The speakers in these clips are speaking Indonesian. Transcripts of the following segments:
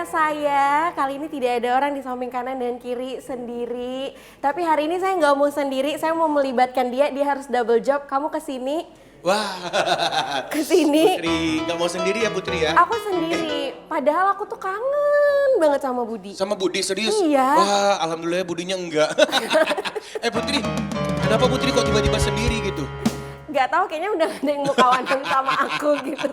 saya kali ini tidak ada orang di samping kanan dan kiri sendiri. Tapi hari ini saya nggak mau sendiri, saya mau melibatkan dia harus double job. Kamu kesini. Wah, kesini. Putri, nggak mau sendiri ya Putri ya? Aku sendiri, padahal aku tuh kangen banget sama Budi. Sama Budi serius? Iya. Wah, alhamdulillah Budinya enggak. Putri, kenapa Putri kok tiba-tiba sendiri gitu? Gak tahu, kayaknya udah ada yang mau kawanan sama aku gitu.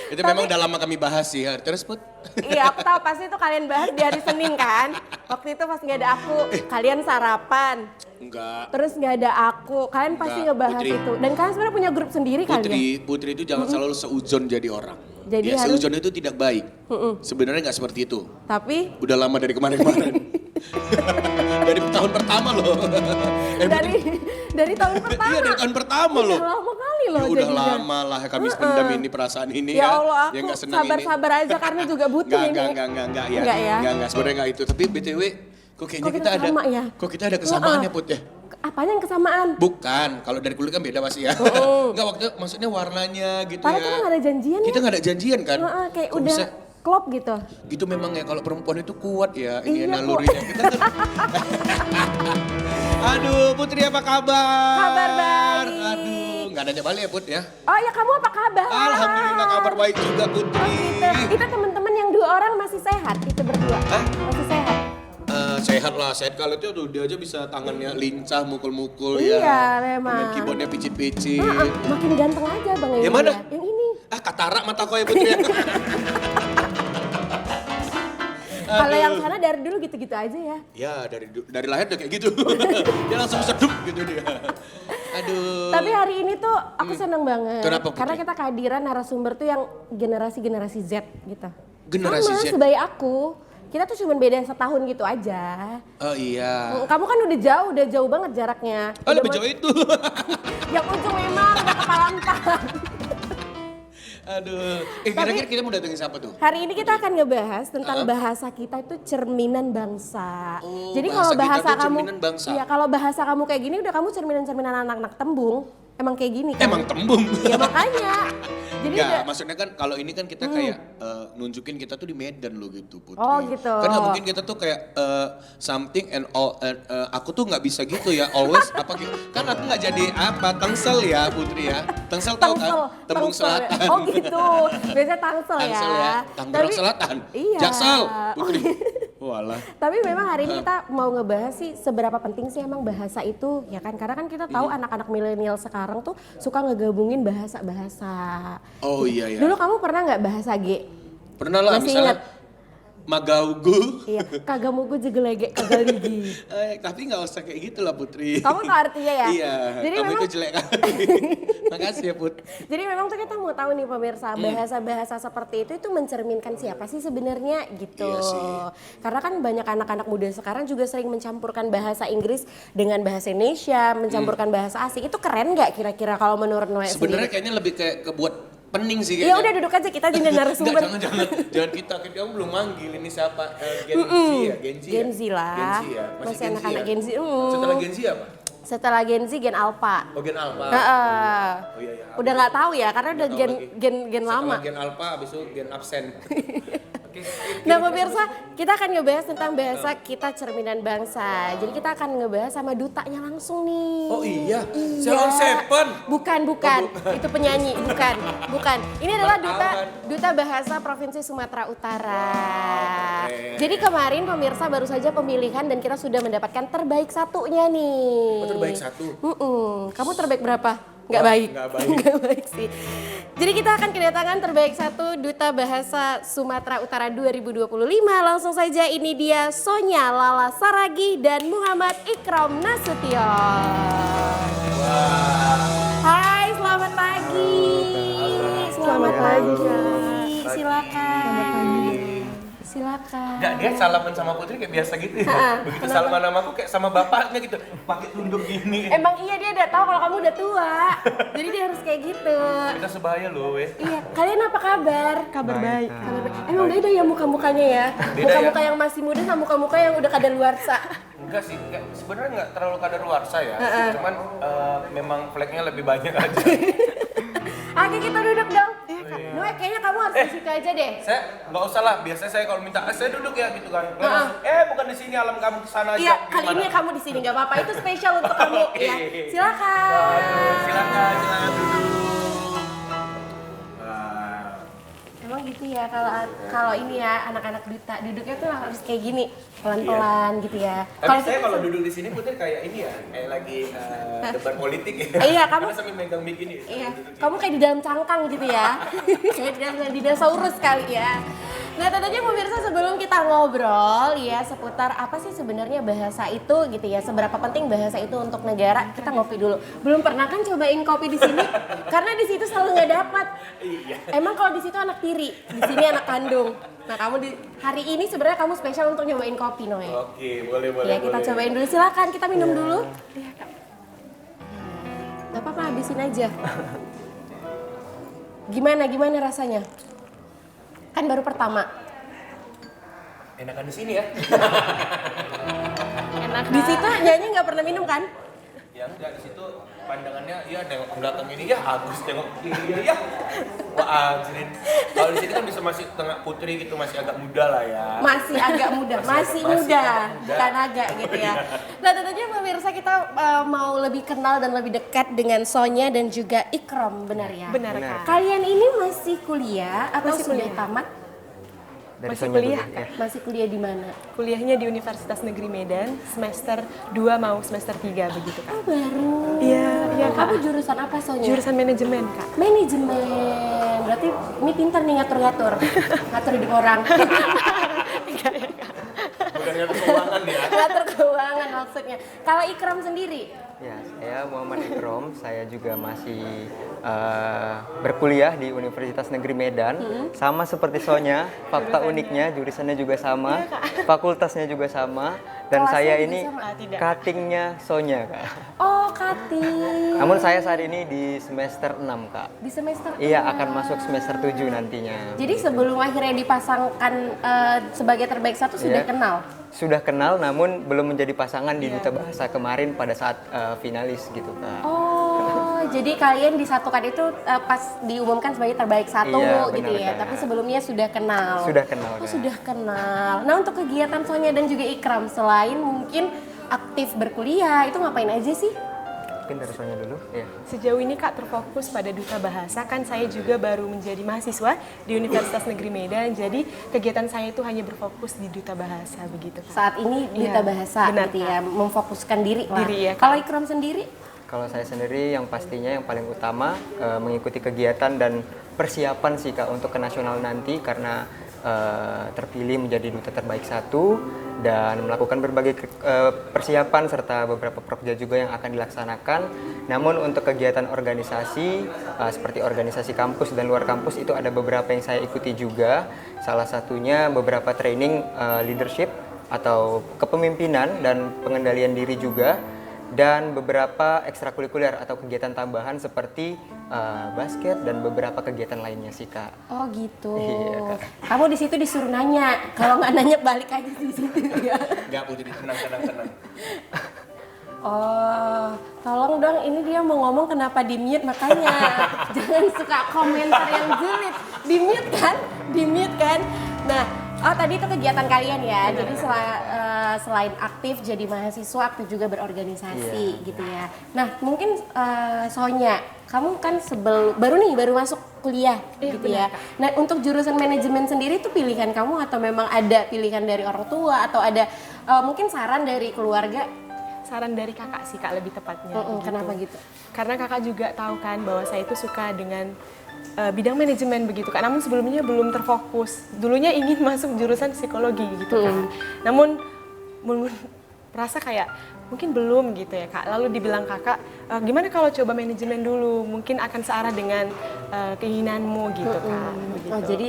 Itu memang udah lama kami bahas sih. Terus Put? Iya, aku tahu pasti itu kalian bahas di hari Senin kan. Waktu itu pas nggak ada aku, kalian sarapan. Enggak. Terus nggak ada aku, kalian pasti ngebahas Putri. itu. Dan kalian sebenarnya punya grup sendiri kali ya? Putri itu jangan selalu seuzon jadi orang. Jadi ya, harus- seuzon itu tidak baik. Sebenarnya nggak seperti itu. Tapi Udah lama dari kemarin-kemarin. Dari tahun pertama loh. dari tahun pertama. Iya, dari tahun pertama loh. Udah lama kali loh Ya udah jadinya. lama lah kami pendam ini perasaan ini Ya Allah, aku yang nggak senang sabar-sabar aja karena juga butuh ini. Enggak ya. Enggak ya? Enggak, sebenarnya enggak itu. Tapi BTW kok kayaknya Kok kita kita ada sama ya? Kok kita ada kesamaan ya Put ya? Apanya yang kesamaan? Bukan, kalau dari kulit kan beda pasti ya. Enggak, waktu maksudnya warnanya gitu Padahal ya. kita nggak ada janjian Kita ya? nggak ada janjian kan? Kayak Kok udah bisa klop gitu. gitu memang ya, kalau perempuan itu kuat ya ini Iya, nalurinya. Kita kan Aduh, Putri apa kabar? Kabar baik. Aduh, nggak nanya balik ya Put ya. Oh ya, kamu apa kabar? Alhamdulillah kabar baik juga Putri. Itu teman-teman yang 2 orang masih sehat, itu berdua. Hah? Masih sehat. Sehat lah, sehat kalau itu tuh dia aja bisa tangannya lincah mukul-mukul Iya, ya. memang. Main keyboardnya picit-picit. Makin ganteng aja Bang Edi. Yang mana? Ya. Yang ini. Katarak mata kau ya Putri. Kalau yang sana dari dulu gitu-gitu aja ya. Ya dari lahir udah kayak gitu. Dia langsung sedup gitu dia. Aduh. Tapi hari ini tuh aku seneng banget. Kenapa, Putri? Karena kita kehadiran narasumber tuh yang generasi-generasi Z gitu. Generasi Sama Z? sebaik aku. Kita tuh cuma beda setahun gitu aja. Oh iya. Kamu kan udah jauh banget jaraknya. Oh lebih Udah jauh itu. Yang ujung memang udah kepala 4. Aduh. Kira-kira kita mau datengin siapa tuh? Hari ini kita akan ngebahas tentang bahasa kita itu cerminan bangsa. Oh, Jadi bahasa kalau kita bahasa tuh kamu, cerminan bangsa. iya kalau bahasa kamu kayak gini udah kamu cerminan-cerminan anak-anak tembung. Emang kayak gini kan? Emang tembung. Ya makanya. Jadi Enggak, udah, maksudnya kan kalau ini kan kita kayak nunjukin kita tuh di Medan loh gitu Putri. Oh, gitu. Kan nggak mungkin kita tuh kayak something and all, aku tuh nggak bisa gitu ya always apa gitu. Kan aku nggak jadi apa Tangsel ya Putri ya. Tangsel tahu kan? Tembung Tangsel ya. Selatan. Oh gitu. Biasanya tangsel ya. Tangsel ya. Tangerang Selatan. Iya. Jaksel Putri. Walah. Tapi memang hari ini kita mau ngebahas sih seberapa penting sih emang bahasa itu ya kan. Karena kan kita tahu anak-anak milenial sekarang tuh suka ngegabungin bahasa-bahasa. Oh iya ya. Dulu kamu pernah nggak bahasa G? Pernah lah Masih misalnya ingat? Magaugu. Iya, kagak mugu jegelege kagak ligi. Tapi nggak usah kayak gitu lah Putri. Kamu tahu artinya ya? Iya. Jadi Kamu memang- itu jelek kali. Makasih ya Put. Jadi memang tuh kita mau tahu nih pemirsa, bahasa-bahasa seperti itu mencerminkan siapa sih sebenarnya gitu. Iya sih. Karena kan banyak anak-anak muda sekarang juga sering mencampurkan bahasa Inggris dengan bahasa Indonesia, mencampurkan bahasa asing. Itu keren nggak kira-kira kalau menurut Noe Sebenarnya sendiri? kayaknya lebih kayak kebuat pening sih Ya kayaknya. udah duduk aja, kita jadi narasumber. Enggak, jangan kita kamu belum manggil ini siapa? Gen Z ya, Gen Z. Gen Z lah. Gen Z ya. Masih anak-anak ya? Gen Z. Setelah Gen Z apa? Setelah Gen Z, Gen Alpha. Oh Gen Alpha. Heeh. Oh iya ya. Udah nggak tahu ya, karena udah tahu gen lagi. gen lama. Setelah Gen Alpha habis itu Gen absen. Oke. Nah pemirsa, kita akan ngebahas tentang bahasa kita cerminan bangsa. Jadi kita akan ngebahas sama dutanya langsung nih. Oh iya. Iya. Ceylon Seven. Bukan. Itu penyanyi, bukan. Ini adalah Wartawan. duta bahasa Provinsi Sumatera Utara. keren. Jadi kemarin pemirsa baru saja pemilihan dan kita sudah mendapatkan terbaik satunya nih. Oh, terbaik satu. Kamu terbaik berapa? Nggak Wah, baik. nggak baik. Nggak baik sih. Jadi kita akan kedatangan terbaik satu Duta Bahasa Sumatera Utara 2025. Langsung saja ini dia Sonya Lala Saragi dan Muhammad Ikram Nasution. Hai, selamat pagi. Selamat pagi, Kak. Silakan. Silakan. Enggak, dia salaman sama Putri kayak biasa gitu ya. Begitu Kenapa? salaman sama aku kayak sama bapaknya gitu. Pakai tunduk gini. Emang iya dia udah tahu kalau kamu udah tua. Jadi dia harus kayak gitu. Kita sebaya loh, weh. Iya, kalian apa kabar? Kabar baik. Kabar baik. Emang beda ya muka-mukanya ya? Beda Muka-muka ya? yang masih muda sama muka-muka yang udah kadaluarsa. Enggak sih, sebenarnya enggak terlalu kadaluarsa ya. Cuman memang flagnya lebih banyak aja. Oke, kita duduk dong. Noe Pokoknya kayaknya kamu harus di situ aja deh. Saya nggak usah lah, biasanya saya kalau minta, saya duduk ya gitu kan. Nggak langsung, bukan di sini, alam kamu kesana aja. Iya, kali ini kamu di sini nggak apa-apa. Itu spesial untuk kamu. Ya, silakan. Aduh, silakan duduk. Emang gitu ya kalau ini ya anak-anak duta duduknya tuh harus kayak gini pelan-pelan gitu ya. Tapi saya kalau duduk di sini Putri kayak ini ya, kayak lagi debat politik ya. Iya, kamu Karena sambil megang mic ini. Iya, kamu kayak di dalam cangkang gitu ya. Kayak di dalam dinosaurus kali ya. Nah, tentunya pemirsa sebelum kita ngobrol ya seputar apa sih sebenarnya bahasa itu gitu ya. Seberapa penting bahasa itu untuk negara, kita ngopi dulu. Belum pernah kan cobain kopi di sini? Karena di situ selalu nggak dapat. Iya. Emang kalau di situ anak tiri, di sini anak kandung. Nah, kamu di hari ini sebenarnya kamu spesial untuk nyobain kopi, Noe. Oke, boleh. Ya, kita cobain dulu. Silakan, kita minum dulu. Iya, Kak. Gak apa-apa, habisin aja. Gimana rasanya? Kan baru pertama. Enakan di sini ya. Enak. Di situ nyanyi nggak pernah minum kan? Ya enggak, di situ pandangannya ya nengok ke belakang ini ya Agus, tengok kiri ya. Wah, anjir. Kalau di sini kan bisa masih tengah Putri gitu, masih agak muda lah ya. Masih agak muda, masih muda, bukan agak gitu ya. Nah, tentunya pemirsa kita mau lebih kenal dan lebih dekat dengan Sonya dan juga Ikrom, benar ya? Benar, Kak. Kalian ini masih kuliah atau Masih sudah kuliah. tamat? Masih Sonya kuliah, dulu, Kak. ya. Masih kuliah di mana? Kuliahnya di Universitas Negeri Medan, semester 2 mau semester 3 begitu, Kak. Oh, baru. Iya, Kak. Kamu jurusan apa, Sonya? Jurusan manajemen, Kak. Manajemen. Berarti ini pintar nih ngatur-ngatur. Ngatur hidup orang. Bukan ngatur keuangan ya. Ngatur keuangan maksudnya. Kalau Ikram sendiri? Ya, saya Muhammad Ikrom, saya juga masih berkuliah di Universitas Negeri Medan. Sama seperti Sonya, fakta uniknya jurusannya juga sama, fakultasnya juga sama, dan Kelasnya saya juga ini sama? Tidak. cuttingnya Sonya, Kak. Oh, cutting. Namun saya saat ini di semester 6, Kak. Di semester Iya, 6. akan masuk semester 7 nantinya. Jadi sebelum akhirnya dipasangkan sebagai terbaik satu sudah Iya. kenal? Sudah kenal, namun belum menjadi pasangan di Duta Bahasa kemarin pada saat finalis gitu, Kak. Oh, jadi kalian disatukan itu pas diumumkan sebagai terbaik satu Iya, gitu benar, ya. Kak. Tapi sebelumnya sudah kenal. Sudah kenal, Oh, Kak. sudah kenal. Nah, untuk kegiatan Sonya dan juga Ikram selain mungkin aktif berkuliah, itu ngapain aja sih? Mungkin dari Sonya dulu, ya. Sejauh ini, Kak, terfokus pada Duta Bahasa. Kan saya juga baru menjadi mahasiswa di Universitas Negeri Medan. Jadi kegiatan saya itu hanya berfokus di Duta Bahasa begitu, Kak. Saat ini Iya, Duta Bahasa benar, gitu ya, memfokuskan diri lah. Diri, ya, Kak. Kalau Ikram sendiri? Kalau saya sendiri yang pastinya yang paling utama mengikuti kegiatan dan persiapan sih, Kak, untuk ke nasional nanti karena terpilih menjadi duta terbaik satu dan melakukan berbagai persiapan serta beberapa prokja juga yang akan dilaksanakan. Namun untuk kegiatan organisasi seperti organisasi kampus dan luar kampus itu ada beberapa yang saya ikuti juga. Salah satunya beberapa training leadership atau kepemimpinan dan pengendalian diri juga, dan beberapa ekstrakurikuler atau kegiatan tambahan seperti basket dan beberapa kegiatan lainnya sih, Kak. Oh gitu. Iya, Kak. Kamu di situ disuruh nanya. Kalau nggak nanya balik aja di situ ya. Enggak, Putri, tenang. Oh, tolong dong, ini dia mau ngomong kenapa di mute, makanya jangan suka komentar yang julid. Di mute kan? Nah, oh tadi itu kegiatan kalian ya. Jadi selain aktif jadi mahasiswa, aktif juga berorganisasi gitu ya. Nah, mungkin Sonya, kamu kan baru masuk kuliah gitu ya. Nah, untuk jurusan manajemen sendiri itu pilihan kamu atau memang ada pilihan dari orang tua atau ada mungkin saran dari keluarga? Saran dari kakak sih, Kak, lebih tepatnya. Gitu. Kenapa gitu? Karena kakak juga tahu kan bahwa saya itu suka dengan bidang manajemen begitu, Kak. Namun sebelumnya belum terfokus. Dulunya ingin masuk jurusan psikologi gitu, Kak. Namun merasa kayak mungkin belum gitu ya, Kak. Lalu dibilang kakak, gimana kalau coba manajemen dulu? Mungkin akan searah dengan keinginanmu gitu, Kak. Begitu. Oh, jadi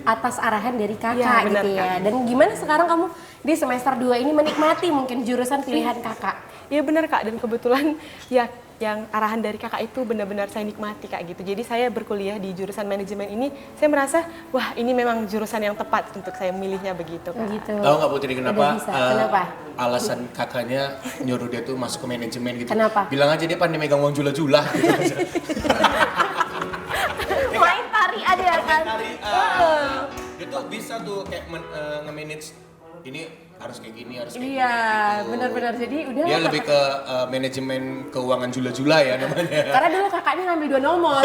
atas arahan dari kakak Iya, benar, gitu ya. Kak. Dan gimana sekarang kamu di semester 2 ini menikmati mungkin jurusan pilihan kakak? Iya benar, Kak, dan kebetulan ya yang arahan dari kakak itu benar-benar saya nikmati, Kak, gitu. Jadi saya berkuliah di jurusan manajemen ini, saya merasa wah ini memang jurusan yang tepat untuk saya memilihnya begitu, Kak. Gitu. Tahu nggak Putri kenapa? Udah bisa. Kenapa? Alasan kakaknya nyuruh dia tuh masuk ke manajemen gitu. Kenapa? Bilang aja dia pandai megang uang jula-jula gitu aja. Main tari ada kan. Itu bisa tuh kayak nge-manage ini harus kayak gini, harus kayak Iya, gitu. benar-benar. Jadi udah Dia lah, lebih ke manajemen keuangan jula-jula ya namanya. karena dulu kakaknya ngambil 2 nomor.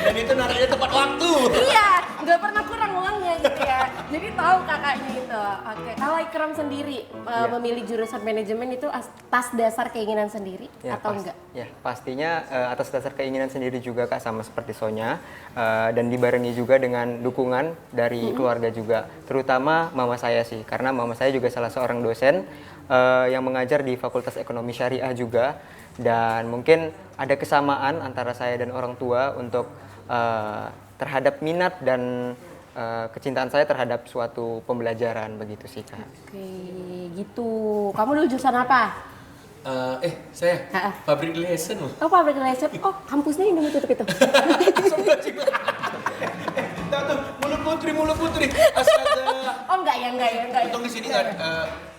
Dan itu nariknya tepat waktu. Iya, nggak pernah kurang uangnya gitu ya. Jadi tahu kakaknya gitu. Oke, kalau Ikram sendiri memilih jurusan manajemen itu atas dasar keinginan sendiri atau enggak? Ya, pastinya atas dasar keinginan sendiri juga Kak, sama seperti Sonya, dan dibarengi juga dengan dukungan dari keluarga juga, terutama mama saya sih, karena mama saya juga salah seorang dosen yang mengajar di Fakultas Ekonomi Syariah juga, dan mungkin ada kesamaan antara saya dan orang tua untuk terhadap minat dan kecintaan saya terhadap suatu pembelajaran begitu sih Kak. Oke, gitu. Kamu dulu jurusan apa? Saya Ha-ha. pabrik lesen loh. Oh, public relation. Oh, kampusnya ini tutup itu. Tahu tuh, mulut putri. Astaga. Oh, enggak ya. Untung di sini nggak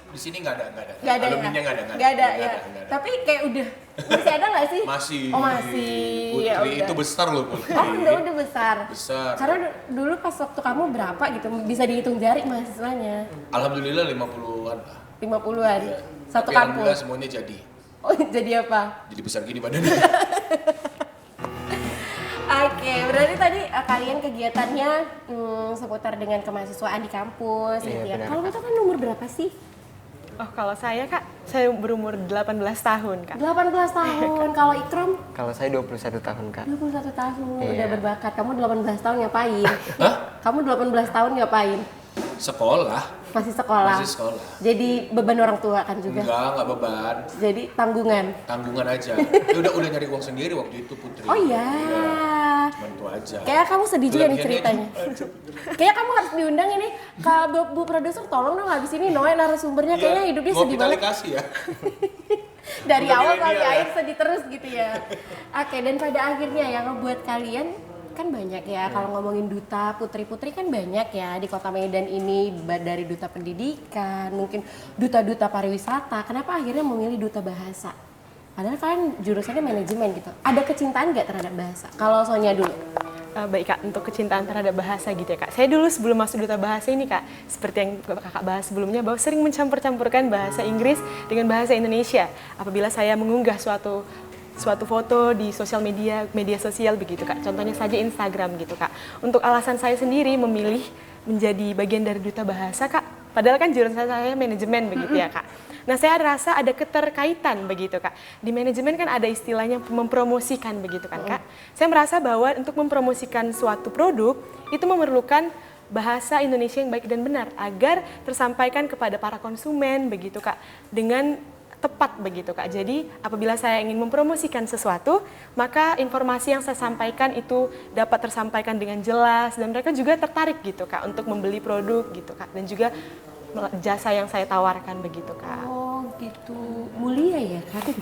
di sini nggak ada. Nggak ada Alumninya ya? nggak ada. Ya. Tapi kayak udah masih ada nggak sih? Masih. Oh, masih. Putri Ya udah. itu besar loh Putri. Oh, udah besar. Besar. Karena dulu pas waktu kamu berapa gitu bisa dihitung jari mahasiswanya? Alhamdulillah 50-an lah. 50-an. Iya. Satu Tapi kampus. alhamdulillah semuanya jadi. Oh, jadi apa? Jadi besar gini badannya. Oke, berarti tadi kalian kegiatannya seputar dengan kemahasiswaan di kampus Iya, gitu ya. benar, Kalau betul kan umur berapa sih? Oh, kalau saya Kak, saya berumur 18 tahun Kak. 18 tahun. Kalau Ikram Kalau saya 21 tahun Kak. 21 tahun, Iya. udah berbakat. Kamu 18 tahun ngapain? Hah? Kamu 18 tahun ngapain? Sekolah. Masih sekolah. Masih sekolah. Jadi beban orang tua kan juga. Enggak beban. Jadi tanggungan. Tanggungan aja. Dia udah nyari uang sendiri waktu itu Putri. Oh iya. Cuman itu aja. Kayak kamu sedih juga nih Kelebihannya ceritanya. itu. Kayak kamu harus diundang ini. Kak Bu produser tolong dong habis ini Noe narasumbernya kayaknya hidupnya Mau sedih kita banget. kasih ya. Dari Udah awal dia sampai ya. akhir sedih terus gitu ya. Oke, dan pada akhirnya yang ngebuat kalian kan banyak ya, kalau ngomongin duta putri-putri kan banyak ya di Kota Medan ini, dari duta pendidikan, mungkin duta-duta pariwisata. Kenapa akhirnya memilih duta bahasa? Padahal kalian jurusannya manajemen gitu. Ada kecintaan nggak terhadap bahasa? Kalau Sonya dulu. Baik Kak, untuk kecintaan terhadap bahasa gitu ya Kak. Saya dulu sebelum masuk duta bahasa ini Kak, seperti yang Kakak bahas sebelumnya, bahwa sering mencampur-campurkan bahasa Inggris dengan bahasa Indonesia. Apabila saya mengunggah suatu foto di sosial media sosial begitu Kak. Contohnya saja Instagram gitu Kak. Untuk alasan saya sendiri memilih menjadi bagian dari duta bahasa Kak. Padahal kan jurusan saya manajemen begitu ya Kak. Nah, saya rasa ada keterkaitan begitu Kak. Di manajemen kan ada istilahnya mempromosikan begitu kan Kak. Saya merasa bahwa untuk mempromosikan suatu produk itu memerlukan bahasa Indonesia yang baik dan benar agar tersampaikan kepada para konsumen begitu Kak dengan tepat begitu Kak. Jadi apabila saya ingin mempromosikan sesuatu, maka informasi yang saya sampaikan itu dapat tersampaikan dengan jelas dan mereka juga tertarik gitu Kak untuk membeli produk gitu Kak, dan juga jasa yang saya tawarkan begitu Kak. Oh gitu, mulia ya Kak.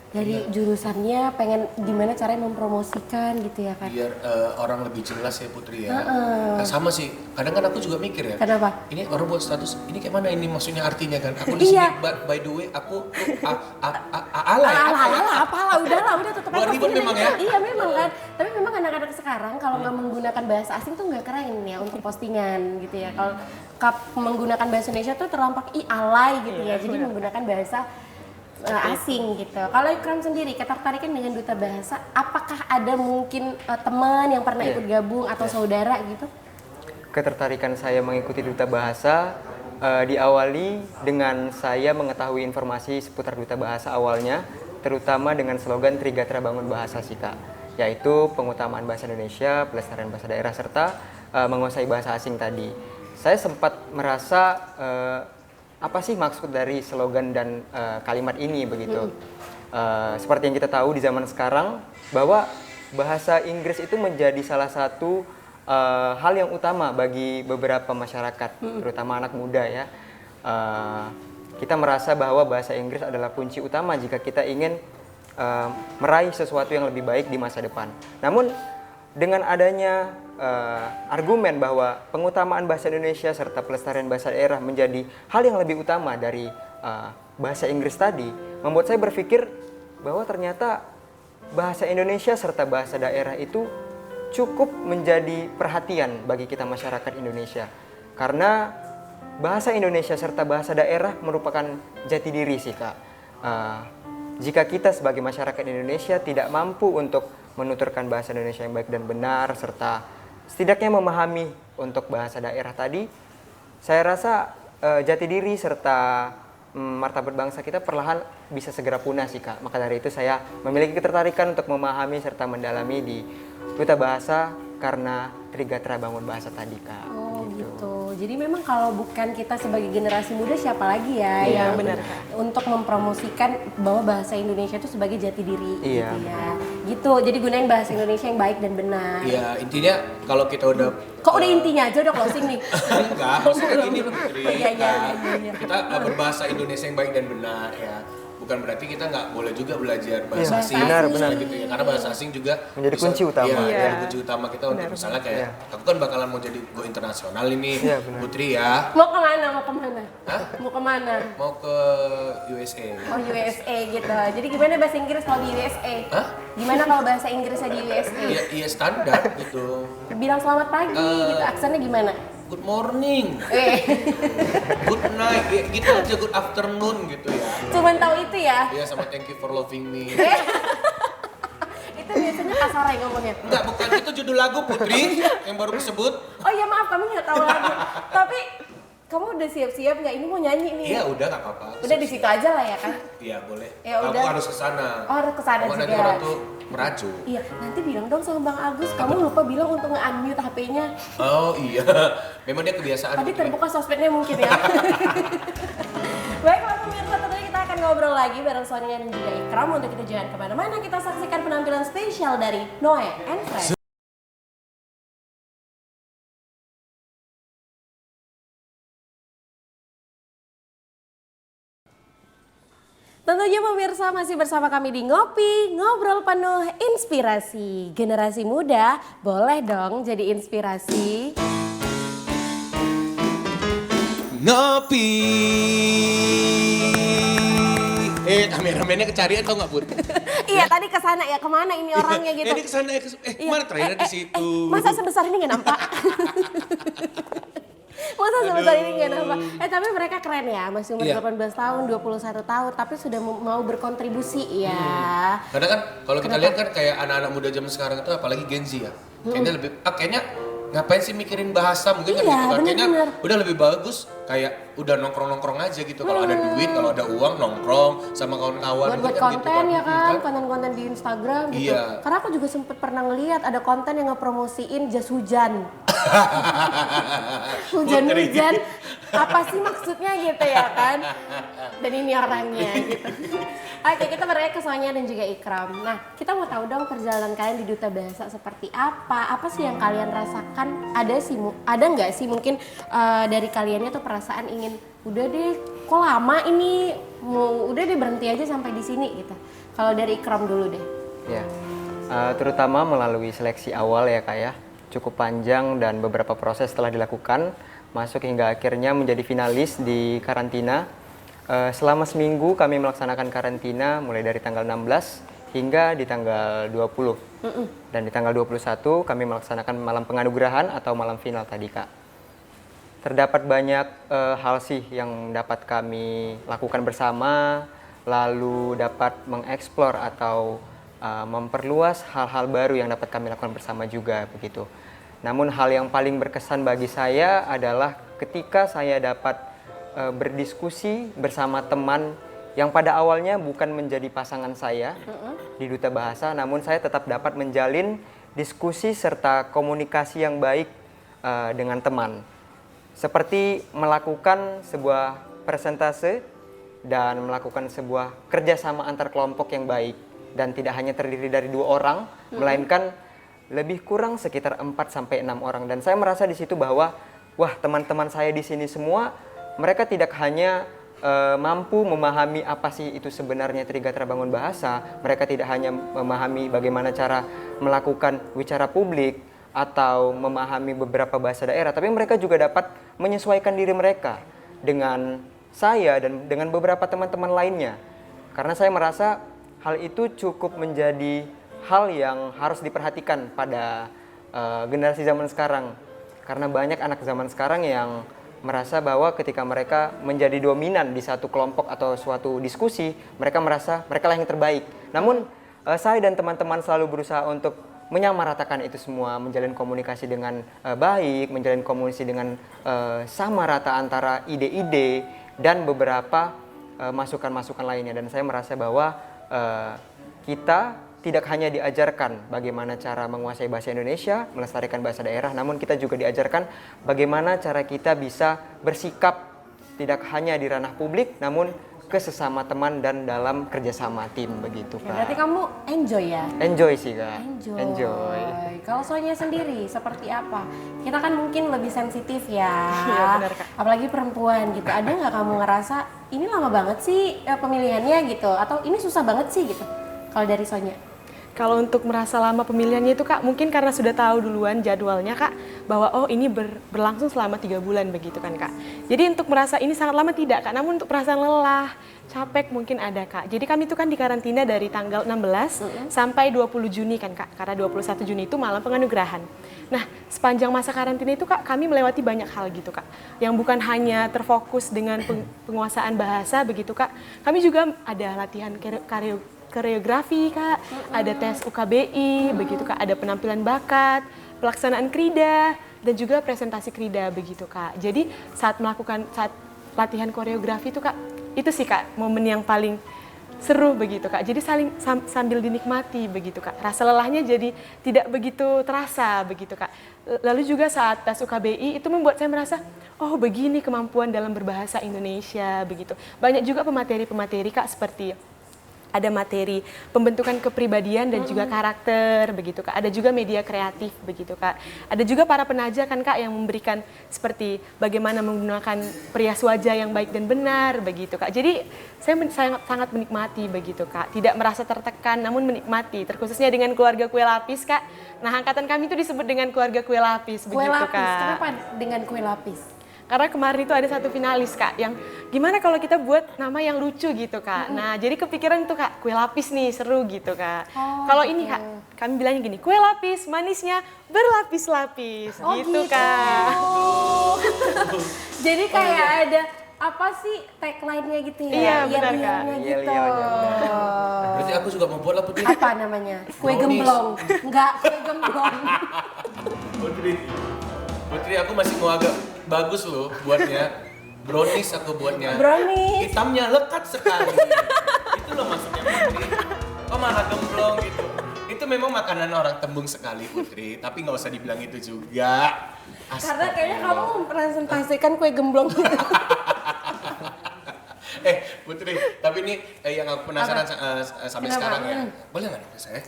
Dari jurusannya pengen gimana caranya mempromosikan gitu ya Kak. Biar orang lebih jelas ya Putri ya. Nah, sama sih. Kadang kan aku juga mikir ya. Kenapa? Ini orang buat status ini kayak mana ini maksudnya artinya kan? Aku di Iya. sini by the way aku alay apa ya? Apalah, udahlah, tutup Buat ribet memang ya? Iya memang kan. Tapi memang anak-anak sekarang kalau nggak menggunakan bahasa asing tuh nggak keren ya untuk postingan gitu ya. Kalau menggunakan bahasa Indonesia tuh terlampak alay gitu ya. Jadi menggunakan bahasa asing gitu. Kalau Ikram sendiri ketertarikan dengan duta bahasa, apakah ada mungkin teman yang pernah ikut gabung atau saudara gitu? Ketertarikan saya mengikuti duta bahasa diawali dengan saya mengetahui informasi seputar duta bahasa awalnya, terutama dengan slogan Trigatra Bangun Bahasa sih Kak, yaitu pengutamaan bahasa Indonesia, pelestarian bahasa daerah, serta menguasai bahasa asing tadi. Saya sempat merasa apa sih maksud dari slogan dan kalimat ini begitu. Seperti yang kita tahu di zaman sekarang bahwa bahasa Inggris itu menjadi salah satu hal yang utama bagi beberapa masyarakat, terutama anak muda ya. Kita merasa bahwa bahasa Inggris adalah kunci utama jika kita ingin meraih sesuatu yang lebih baik di masa depan. Namun dengan adanya argumen bahwa pengutamaan bahasa Indonesia serta pelestarian bahasa daerah menjadi hal yang lebih utama dari bahasa Inggris tadi, membuat saya berpikir bahwa ternyata bahasa Indonesia serta bahasa daerah itu cukup menjadi perhatian bagi kita masyarakat Indonesia. Karena bahasa Indonesia serta bahasa daerah merupakan jati diri sih Kak. Jika kita sebagai masyarakat Indonesia tidak mampu untuk menuturkan bahasa Indonesia yang baik dan benar, serta setidaknya memahami untuk bahasa daerah tadi, saya rasa jati diri serta martabat bangsa kita perlahan bisa segera punah sih Kak. Maka dari itu saya memiliki ketertarikan untuk memahami serta mendalami di Duta Bahasa karena Trigatra Bangun Bahasa tadi Kak. Oh gitu. Jadi memang kalau bukan kita sebagai generasi muda siapa lagi ya Iya, yang benar. untuk mempromosikan bahwa bahasa Indonesia itu sebagai jati diri Iya. gitu ya. Gitu. Jadi gunain bahasa Indonesia yang baik dan benar. Iya, intinya kalau kita udah Kok udah intinya aja udah closing nih. enggak, maksudnya gini Putri. Iya, iya, iya. Kita berbahasa Indonesia yang baik dan benar ya. Bukan berarti kita nggak boleh juga belajar bahasa Iya, asing, benar, misalnya benar. gitu ya. Karena bahasa asing juga Menjadi bisa- kunci utama. Iya, Iya. jadi kunci utama kita untuk misalnya kayak Iya. aku kan bakalan mau jadi go internasional ini, Iya, benar. Putri ya. Mau kemana? Mau kemana? Hah? Mau kemana? Mau ke USA. Oh USA gitu. Jadi gimana bahasa Inggris kalau di USA? Hah? Gimana kalau bahasa Inggrisnya di USA? Iya, iya standar gitu. Bilang selamat pagi gitu. Aksennya gimana? Good morning, Eh, good night, ya, gitu aja good afternoon gitu ya. cuman tahu itu ya. Iya sama thank you for loving me. Itu biasanya kasar ya ngomongnya. Enggak, bukan itu judul lagu Putri yang baru disebut. Oh iya maaf kami nggak tahu lagu. Tapi kamu udah siap-siap nggak? Ini mau nyanyi nih. Iya udah nggak apa-apa. Udah di situ aja lah ya kan? Iya boleh. Ya Aku udah. harus ke sana. Oh, harus ke sana Cuma nanti juga. orang tuh meracu. Iya, nanti bilang dong sama Bang Agus, kamu lupa bilang untuk nge-unmute HP-nya. Oh iya, memang dia kebiasaan. Tadi Putri. terbuka sosmednya mungkin ya. Baiklah pemirsa, tentunya kita akan ngobrol lagi bareng Sonia dan juga Ikram. Untuk itu jangan kemana-mana, kita saksikan penampilan spesial dari Noe and Friends. Tentunya pemirsa masih bersama kami di Ngopi, ngobrol penuh inspirasi. Generasi muda boleh dong jadi inspirasi. Ngopi. Kameramennya kecarian tau nggak Bud? Iya tadi kesana ya, kemana ini orangnya gitu. Ini kesana ya, mana trailer di situ. Masa sebesar ini nggak nampak? Masa sebesar ini nggak nampak? Tapi mereka keren ya, masih umur Iya. 18 tahun, 21 tahun, tapi sudah mau berkontribusi ya. Karena kan kalau kita lihat kan kayak anak-anak muda zaman sekarang itu apalagi Gen Z ya. Kayaknya lebih kayaknya ngapain sih mikirin bahasa mungkin kan Iya, gitu kan. Kayaknya bener-bener. udah lebih bagus kayak udah nongkrong-nongkrong aja gitu. Kalau ada duit, kalau ada uang nongkrong sama kawan-kawan Buat gitu kan konten gitu ya kan, konten-konten di Instagram gitu. Iya. Karena aku juga sempet pernah ngeliat ada konten yang ngepromosiin jas hujan. Hujan-hujan, apa sih maksudnya gitu ya kan? Dan ini orangnya gitu. Oke, kita beralih ke Sonia dan juga Ikram. Nah, kita mau tahu dong perjalanan kalian di Duta Bahasa seperti apa? Apa sih yang kalian rasakan? Ada nggak sih mungkin dari kaliannya tuh perasaan ingin udah deh, kok lama ini, udah deh berhenti aja sampai di sini gitu. Kalau dari Ikram dulu deh. Ya, terutama melalui seleksi awal ya Kak ya, cukup panjang dan beberapa proses telah dilakukan, masuk hingga akhirnya menjadi finalis di karantina. Selama seminggu kami melaksanakan karantina mulai dari tanggal 16 hingga di tanggal 20. Dan di tanggal 21 kami melaksanakan malam penganugerahan atau malam final tadi Kak. Terdapat banyak hal sih yang dapat kami lakukan bersama, lalu dapat mengeksplor atau memperluas hal-hal baru yang dapat kami lakukan bersama juga begitu. Namun hal yang paling berkesan bagi saya adalah ketika saya dapat berdiskusi bersama teman yang pada awalnya bukan menjadi pasangan saya di Duta Bahasa, namun saya tetap dapat menjalin diskusi serta komunikasi yang baik dengan teman. Seperti melakukan sebuah persentase dan melakukan sebuah kerjasama antar kelompok yang baik dan tidak hanya terdiri dari 2 orang, melainkan lebih kurang sekitar 4-6 orang. Dan saya merasa di situ bahwa wah, teman-teman saya di sini semua mereka tidak hanya mampu memahami apa sih itu sebenarnya Trigatra Bangun Bahasa, mereka tidak hanya memahami bagaimana cara melakukan wicara publik atau memahami beberapa bahasa daerah, tapi mereka juga dapat menyesuaikan diri mereka dengan saya dan dengan beberapa teman-teman lainnya. Karena saya merasa hal itu cukup menjadi hal yang harus diperhatikan pada generasi zaman sekarang. Karena banyak anak zaman sekarang yang merasa bahwa ketika mereka menjadi dominan di satu kelompok atau suatu diskusi, mereka merasa mereka lah yang terbaik. Namun saya dan teman-teman selalu berusaha untuk menyamaratakan itu semua, menjalin komunikasi dengan baik, menjalin komunikasi dengan sama rata antara ide-ide dan beberapa masukan-masukan lainnya. Dan saya merasa bahwa kita tidak hanya diajarkan bagaimana cara menguasai bahasa Indonesia, melestarikan bahasa daerah, namun kita juga diajarkan bagaimana cara kita bisa bersikap tidak hanya di ranah publik, namun ke sesama teman dan dalam kerjasama tim begitu, Kak. Berarti kamu enjoy ya? Enjoy sih, Kak. Enjoy. Kalau Sonya sendiri seperti apa? Kita kan mungkin lebih sensitif ya. Iya, benar, Kak. Apalagi perempuan gitu. Ada nggak kamu ngerasa ini lama banget sih pemilihannya gitu? Atau ini susah banget sih gitu? Kalau dari Sonya? Kalau untuk merasa lama pemilihannya itu Kak, mungkin karena sudah tahu duluan jadwalnya Kak, bahwa oh ini berlangsung selama 3 bulan begitu kan Kak. Jadi untuk merasa ini sangat lama tidak Kak, namun untuk perasaan lelah, capek mungkin ada Kak. Jadi kami itu kan dikarantina dari tanggal 16 sampai 20 Juni kan Kak, karena 21 Juni itu malam penganugerahan. Nah sepanjang masa karantina itu Kak, kami melewati banyak hal gitu Kak, yang bukan hanya terfokus dengan penguasaan bahasa begitu Kak, kami juga ada latihan koreografi Kak, ada tes UKBI, begitu Kak, ada penampilan bakat, pelaksanaan krida, dan juga presentasi krida begitu Kak. Jadi saat latihan koreografi itu Kak, itu sih Kak momen yang paling seru begitu Kak. Jadi sambil dinikmati begitu Kak. Rasa lelahnya jadi tidak begitu terasa begitu Kak. Lalu juga saat tes UKBI itu membuat saya merasa, oh begini kemampuan dalam berbahasa Indonesia begitu. Banyak juga pemateri-pemateri Kak seperti ada materi pembentukan kepribadian dan juga karakter begitu Kak. Ada juga media kreatif begitu Kak. Ada juga para penaja kan Kak yang memberikan seperti bagaimana menggunakan perias wajah yang baik dan benar begitu Kak. Jadi saya sangat menikmati begitu Kak. Tidak merasa tertekan namun menikmati. Terkhususnya dengan keluarga kue lapis Kak. Nah angkatan kami itu disebut dengan keluarga kue lapis Kue begitu lapis, Kak. kenapa dengan kue lapis? Karena kemarin itu ada satu finalis Kak, yang gimana kalau kita buat nama yang lucu gitu Kak. Nah jadi kepikiran tuh Kak, kue lapis nih seru gitu Kak. Kalau ini Kak, kami bilangnya gini, kue lapis manisnya berlapis-lapis gitu Kak. Jadi kayak ada apa sih tagline-nya gitu ya? Iya, benar, Kak. Yel-yelnya Iya, gitu. Berarti aku juga mau buat lah Putri. Apa namanya? Kue Brownies. gemblong. Enggak, kue gemblong. Putri aku masih mau agak bagus loh buatnya. Brownies aku buatnya. Brownies. Hitamnya lekat sekali. Itu loh maksudnya Putri. Oh malah gemblong gitu. Itu memang makanan orang Tembung sekali Putri. Tapi nggak usah dibilang itu juga. Karena kayaknya kamu mempresentasikan kue gemblong. Putri, tapi ini yang aku penasaran sampai Kenapa? sekarang ya. Boleh nggak nih saya?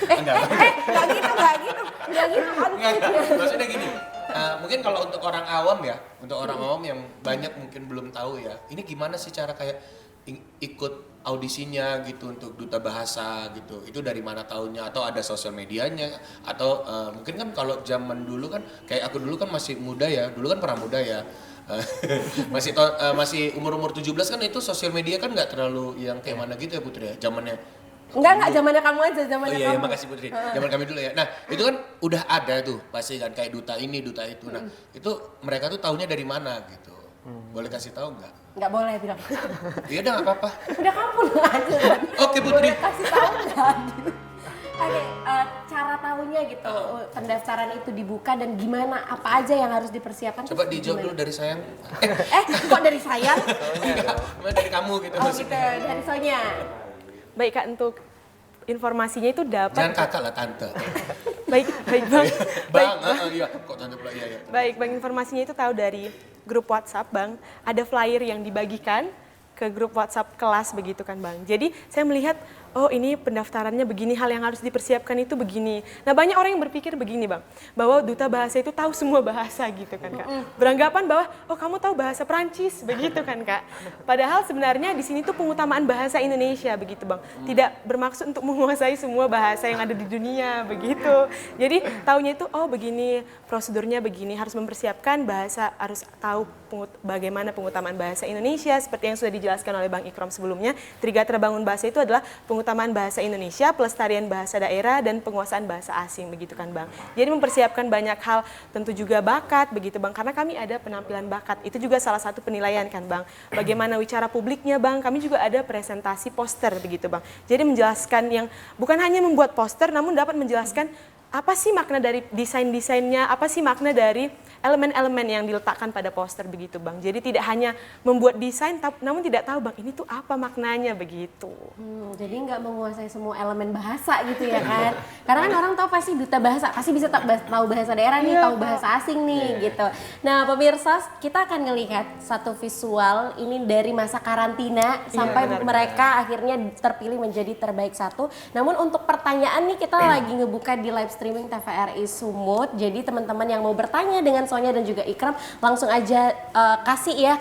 Enggak. Enggak gitu konfliknya. Maksudnya gini, mungkin kalau untuk orang awam ya, untuk orang awam yang banyak mungkin belum tahu ya, ini gimana sih cara kayak ikut audisinya gitu untuk duta bahasa gitu, itu dari mana tahunya, atau ada sosial medianya, atau mungkin kan kalau zaman dulu kan, kayak aku dulu kan masih muda ya, dulu kan pernah muda ya, masih umur 17 kan itu sosial media kan nggak terlalu yang kayak mana gitu ya Putri ya, zamannya. Enggak zamannya kamu aja, Oh zamannya iya, kamu. makasih Putri. Zaman kami dulu ya. Nah, itu kan udah ada tuh pasti kan kayak duta ini, duta itu. Nah, itu mereka tuh taunya dari mana gitu. Boleh kasih tahu nggak? Enggak boleh bilang. Iya udah nggak apa-apa. Udah kamu aja. Oke Putri. Boleh kasih tahu enggak? Oke, cara tahunya gitu, pendaftaran itu dibuka dan gimana, apa aja yang harus dipersiapkan? Coba terus dijawab gimana? dulu dari sayang. Kok dari sayang? Enggak, dari kamu gitu Oh gitu, maksudnya. dari Sonya. Baik Kak, untuk informasinya itu dapat. Jangan kakak lah tante. Baik Bang. Bang, iya kok tante pula iya. Baik, Bang, informasinya itu tahu dari grup WhatsApp, Bang. Ada flyer yang dibagikan ke grup WhatsApp kelas begitu kan, Bang. Jadi saya melihat, oh ini pendaftarannya begini, hal yang harus dipersiapkan itu begini. Nah banyak orang yang berpikir begini, Bang, bahwa duta bahasa itu tahu semua bahasa gitu kan, Kak. Beranggapan bahwa, oh kamu tahu bahasa Perancis, begitu kan, Kak. Padahal sebenarnya di sini tuh pengutamaan bahasa Indonesia, begitu, Bang. Tidak bermaksud untuk menguasai semua bahasa yang ada di dunia, begitu. Jadi taunya itu, oh begini, prosedurnya begini, harus mempersiapkan bahasa, harus tahu bagaimana pengutamaan bahasa Indonesia. Seperti yang sudah dijelaskan oleh Bang Ikram sebelumnya, Trigata Terbangun Bahasa itu adalah pengutamaan bahasa Indonesia, pelestarian bahasa daerah, dan penguasaan bahasa asing, begitu kan Bang. Jadi mempersiapkan banyak hal, tentu juga bakat, begitu Bang, karena kami ada penampilan bakat, itu juga salah satu penilaian kan Bang. Bagaimana wicara publiknya Bang, kami juga ada presentasi poster, begitu Bang. Jadi menjelaskan yang bukan hanya membuat poster, namun dapat menjelaskan apa sih makna dari desain-desainnya, apa sih makna dari elemen-elemen yang diletakkan pada poster, begitu Bang. Jadi tidak hanya membuat desain, namun tidak tahu Bang, ini tuh apa maknanya, begitu. Jadi nggak menguasai semua elemen bahasa gitu ya kan. Karena kan orang tahu pasti duta bahasa, pasti bisa tahu bahasa daerah nih, tahu bahasa asing nih gitu. Nah pemirsa, kita akan ngelihat satu visual ini dari masa karantina sampai mereka akhirnya terpilih menjadi terbaik satu. Namun untuk pertanyaan nih kita lagi ngebuka di live streaming TVRI Sumut. Jadi teman-teman yang mau bertanya dengan Sonya dan juga Ikram langsung aja kasih ya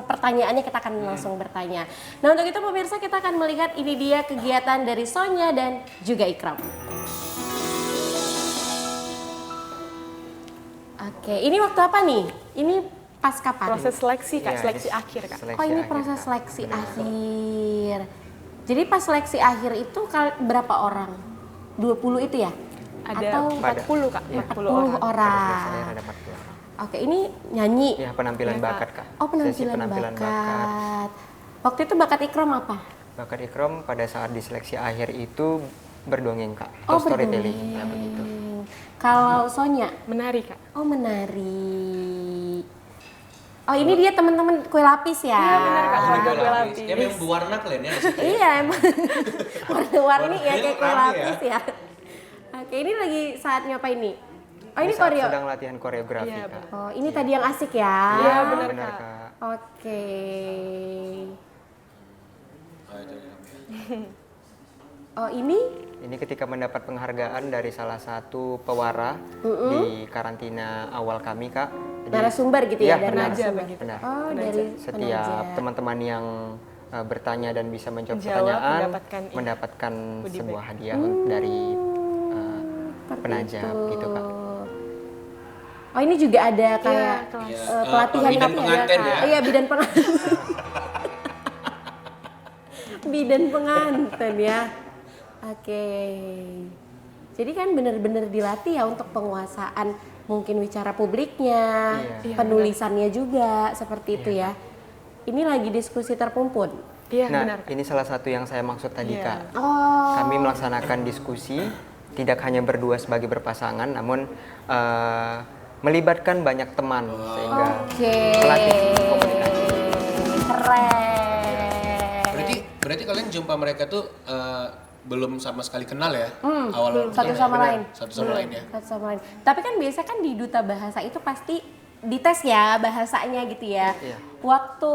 pertanyaannya, kita akan langsung bertanya. Nah untuk itu pemirsa kita akan melihat ini dia kegiatan dari Sonya dan juga Ikram. Oke, ini waktu apa nih? Ini pas kapan? Proses seleksi Kak, Iya, seleksi akhir Kak. Seleksi Oh ini akhir, proses Kak. seleksi Benar. akhir. Jadi pas seleksi akhir itu berapa orang? 20 itu ya? Ada Atau 40 Kak, Iya. 40 40 orang. orang. Saya ada 40 orang. Oke, ini nyanyi. Ya, penampilan Iya, Kak. bakat Kak. Oh Sesi penampilan bakat. Waktu itu bakat Ikram apa? Bakat Ikram pada saat di seleksi akhir itu berdongeng Kak, Oh atau storytelling. berdongeng. Ya, begitu. Kalau Sonya? Menari Kak. Oh menari. Oh ini dia teman-teman kue lapis ya? Iya, benar, Kak. Ini Kue kue lapis. Ya memang berwarna kalian ya di situ. Iya emang warna-warni ya kayak kue Rame ya. lapis ya. Oke ini lagi saatnya apa ini? Oh ini Di saat koreo. sedang latihan koreografi Iya, Kak. Oh ini tadi yang asik ya? Iya benar Benar Kak. Kak. Oke. Oh ini? Ini ketika mendapat penghargaan dari salah satu pewara di karantina awal kami Kak. Jadi- Narasumber gitu Iya, ya? Dari benar. narasumber. begitu. Benar. Oh dari Setiap penaja. teman-teman yang bertanya dan bisa menjawab Menjawab, pertanyaan mendapatkan- mendapatkan goodie sebuah bag. hadiah dari Seperti penajam itu. gitu Kak. Oh ini juga ada kayak kelas. pelatihan bidan tapi pengantin ya. Oh iya bidan pengantin. Bidan pengantin ya. Oke. Jadi kan benar-benar dilatih ya untuk penguasaan mungkin wicara publiknya, Iya. penulisannya juga seperti itu ya. Ini lagi diskusi terpumpun. Iya Nah, benar Kak. ini salah satu yang saya maksud tadi Iya. Kak. Oh. Kami melaksanakan diskusi tidak hanya berdua sebagai berpasangan, namun melibatkan banyak teman sehingga Oke. melatih komunikasi. Keren. Berarti kalian jumpa mereka tuh belum sama sekali kenal ya? Awal Satu sama lain. Satu sama lain ya. Satu sama lain. Tapi kan biasa kan di duta bahasa itu pasti dites ya bahasanya gitu ya. Iya. Waktu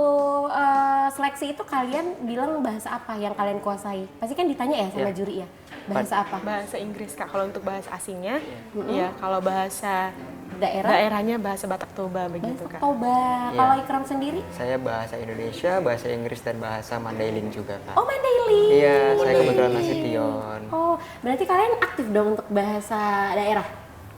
seleksi itu kalian bilang bahasa apa yang kalian kuasai? Pasti kan ditanya ya sama Iya. juri ya. Bahasa apa? Bahasa Inggris Kak, kalau untuk bahasa asingnya, iya. Kalau bahasa Daerah? daerahnya bahasa Batak Toba begitu Bahasa Kak. Toba. Iya. Kalau Ikram sendiri? Saya bahasa Indonesia, bahasa Inggris, dan bahasa Mandailing juga Kak. Oh Mandailing. Iya, saya kebetulan Nasution. Oh, berarti kalian aktif dong untuk bahasa daerah?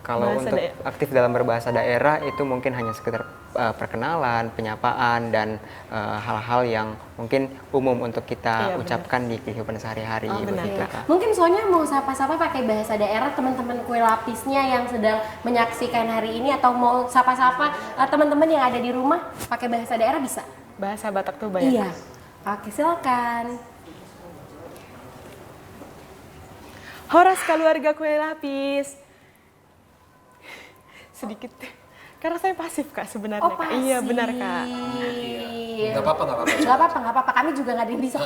Kalau Bahasa untuk daerah. aktif dalam berbahasa daerah itu mungkin hanya sekedar perkenalan, penyapaan, dan hal-hal yang mungkin umum untuk kita Iya, benar. ucapkan di kehidupan sehari-hari benar, begitu Iya. Kak. Mungkin soalnya mau sapa-sapa pakai bahasa daerah teman-teman kue lapisnya yang sedang menyaksikan hari ini, atau mau sapa-sapa teman-teman yang ada di rumah pakai bahasa daerah bisa? Bahasa Batak Toba ya Iya. Kak? Oke, silakan. Horas keluarga kue lapis. Sedikit. Karena saya pasif Kak sebenarnya Oh, Kak. Iya benar Kak. Nggak apa-apa, nggak apa-apa. Nggak apa-apa, nggak apa-apa. Kami juga nggak ada yang bisa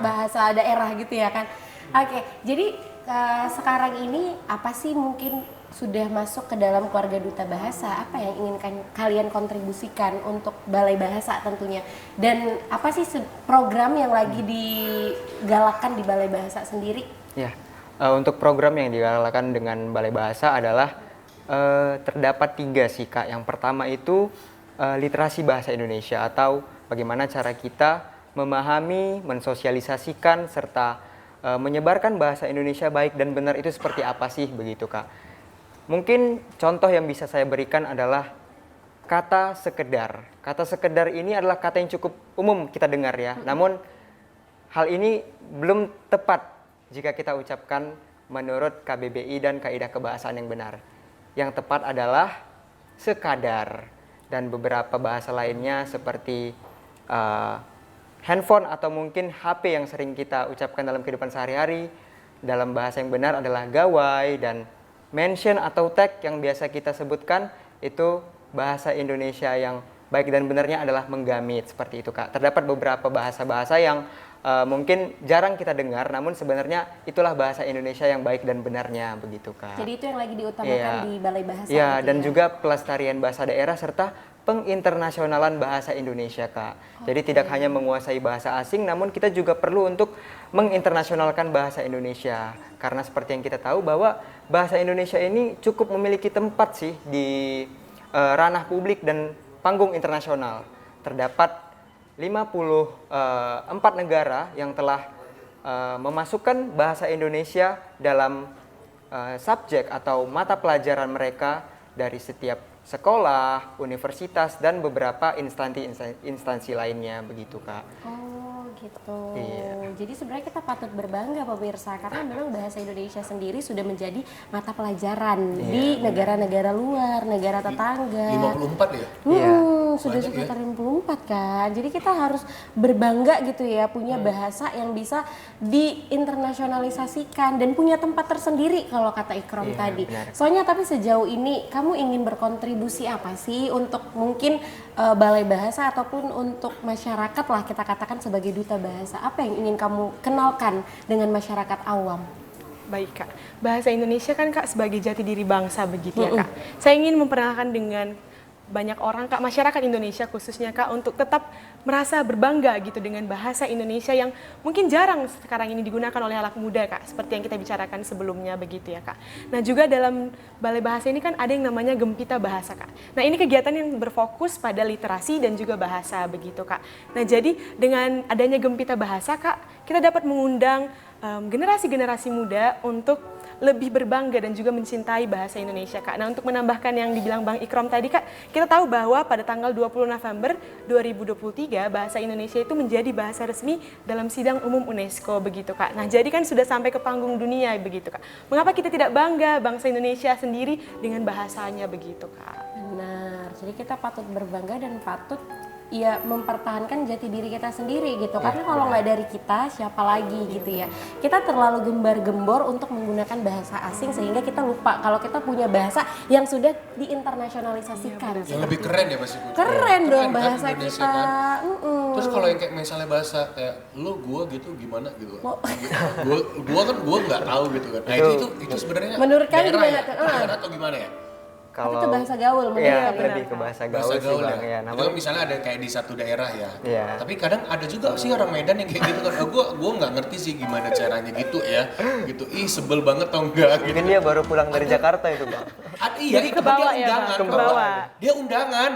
bahasa daerah gitu ya kan. Oke, jadi sekarang ini apa sih mungkin sudah masuk ke dalam keluarga duta bahasa? Apa yang ingin kalian kontribusikan untuk Balai Bahasa tentunya? Dan apa sih program yang lagi digalakkan di Balai Bahasa sendiri? Ya, untuk program yang digalakan dengan Balai Bahasa adalah terdapat 3 sih Kak. Yang pertama itu literasi bahasa Indonesia, atau bagaimana cara kita memahami, mensosialisasikan, serta menyebarkan bahasa Indonesia baik dan benar itu seperti apa sih begitu Kak. Mungkin contoh yang bisa saya berikan adalah kata sekedar. Kata sekedar ini adalah kata yang cukup umum kita dengar ya. Namun hal ini belum tepat jika kita ucapkan menurut KBBI dan kaidah kebahasaan yang benar. Yang tepat adalah sekadar, dan beberapa bahasa lainnya seperti handphone atau mungkin HP yang sering kita ucapkan dalam kehidupan sehari-hari. Dalam bahasa yang benar adalah gawai, dan mention atau tag yang biasa kita sebutkan itu bahasa Indonesia yang baik dan benarnya adalah menggamit, seperti itu Kak. Terdapat beberapa bahasa-bahasa yang mungkin jarang kita dengar, namun sebenarnya itulah bahasa Indonesia yang baik dan benarnya, begitu Kak. Jadi itu yang lagi diutamakan di Balai Bahasa. Iya, gitu dan ya? juga pelestarian bahasa daerah serta penginternasionalan bahasa Indonesia Kak. Jadi tidak hanya menguasai bahasa asing, namun kita juga perlu untuk menginternasionalkan bahasa Indonesia. Karena seperti yang kita tahu bahwa bahasa Indonesia ini cukup memiliki tempat sih di ranah publik dan panggung internasional. Terdapat 54 negara yang telah memasukkan bahasa Indonesia dalam subjek atau mata pelajaran mereka dari setiap sekolah, universitas, dan beberapa instansi lainnya, begitu Kak. Oh gitu. Iya. Jadi sebenarnya kita patut berbangga pemirsa, karena memang bahasa Indonesia sendiri sudah menjadi mata pelajaran di negara-negara luar, negara tetangga. 54 ya? Iya. Sudah Banyak sekitar 54 kan. Jadi kita harus berbangga gitu ya, punya bahasa yang bisa diinternasionalisasikan dan punya tempat tersendiri kalau kata Ikrom tadi. benar. Soalnya tapi sejauh ini kamu ingin berkontribusi apa sih untuk mungkin Balai Bahasa ataupun untuk masyarakat lah, kita katakan sebagai duta bahasa. Apa yang ingin kamu kenalkan dengan masyarakat awam? Baik Kak, bahasa Indonesia kan Kak sebagai jati diri bangsa begitu ya Kak. Saya ingin memperkenalkan dengan banyak orang Kak, masyarakat Indonesia khususnya Kak, untuk tetap merasa berbangga gitu dengan bahasa Indonesia yang mungkin jarang sekarang ini digunakan oleh anak muda Kak, seperti yang kita bicarakan sebelumnya begitu ya Kak. Nah juga dalam Balai Bahasa ini kan ada yang namanya Gempita Bahasa Kak. Nah ini kegiatan yang berfokus pada literasi dan juga bahasa begitu Kak. Nah jadi dengan adanya Gempita Bahasa Kak, kita dapat mengundang generasi-generasi muda untuk lebih berbangga dan juga mencintai bahasa Indonesia Kak. Nah untuk menambahkan yang dibilang Bang Ikrom tadi Kak, kita tahu bahwa pada tanggal 20 November 2023 bahasa Indonesia itu menjadi bahasa resmi dalam sidang umum UNESCO begitu Kak. Nah jadi kan sudah sampai ke panggung dunia begitu Kak. Mengapa kita tidak bangga bangsa Indonesia sendiri dengan bahasanya begitu Kak? Benar, jadi kita patut berbangga dan patut ya mempertahankan jati diri kita sendiri gitu. Karena kalau nggak dari kita, siapa lagi gitu ya. Kita terlalu gembar-gembor untuk menggunakan bahasa asing sehingga kita lupa kalau kita punya bahasa yang sudah diinternasionalisasikan. Yang lebih keren ya Mas Ibu? Keren dong kan bahasa Indonesia kita. kan? Mm-mm. Terus kalau yang kayak misalnya bahasa kayak lu, gua gitu gimana gitu kan? Oh. Gua nggak tahu gitu kan. Nah itu sebenarnya Menurut kalian daerah gimana ya? tuh? Daerah atau gimana ya? Tapi itu bahasa gaul menurut ya, kalian. lebih ke bahasa gaul, Bahasa sih gaul Bang. ya. Ya, Itu namun kan misalnya ada kayak di satu daerah ya. Iya. Tapi kadang ada juga sih orang Medan yang kayak gitu kan. Gua nggak ngerti sih gimana caranya gitu ya. Gitu. Ih sebel banget tau enggak gitu. mungkin dia baru pulang dari Jakarta itu Bang. Iya, Jadi itu ke bawah dia ya, undangan. Bang? Ke bawah. Dia undangan.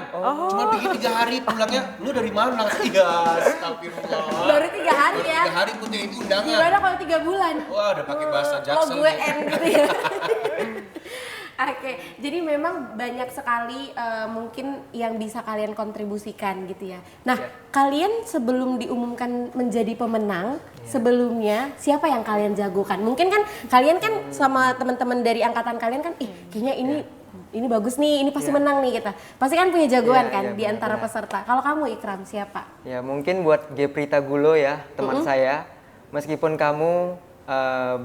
Cuma bikin 3 hari pulangnya. Lu dari mana? Iya, astagfirullah. Baru 3 hari ya. 3 hari putih itu undangan. Gimana kalau 3 bulan? Wah, udah pakai bahasa Lo Jaksel. gue nih. N gitu ya. Oke, jadi memang banyak sekali mungkin yang bisa kalian kontribusikan gitu ya. Nah, kalian sebelum diumumkan menjadi pemenang, sebelumnya siapa yang kalian jagokan? Mungkin kan kalian kan sama teman-teman dari angkatan kalian kan, kayaknya ini bagus nih, ini pasti menang nih kita. Pasti kan punya jagoan Iya, kan iya, di antara benar-benar. peserta. Kalau kamu Ikram siapa? Ya mungkin buat Geprita Gulo ya, teman saya, meskipun kamu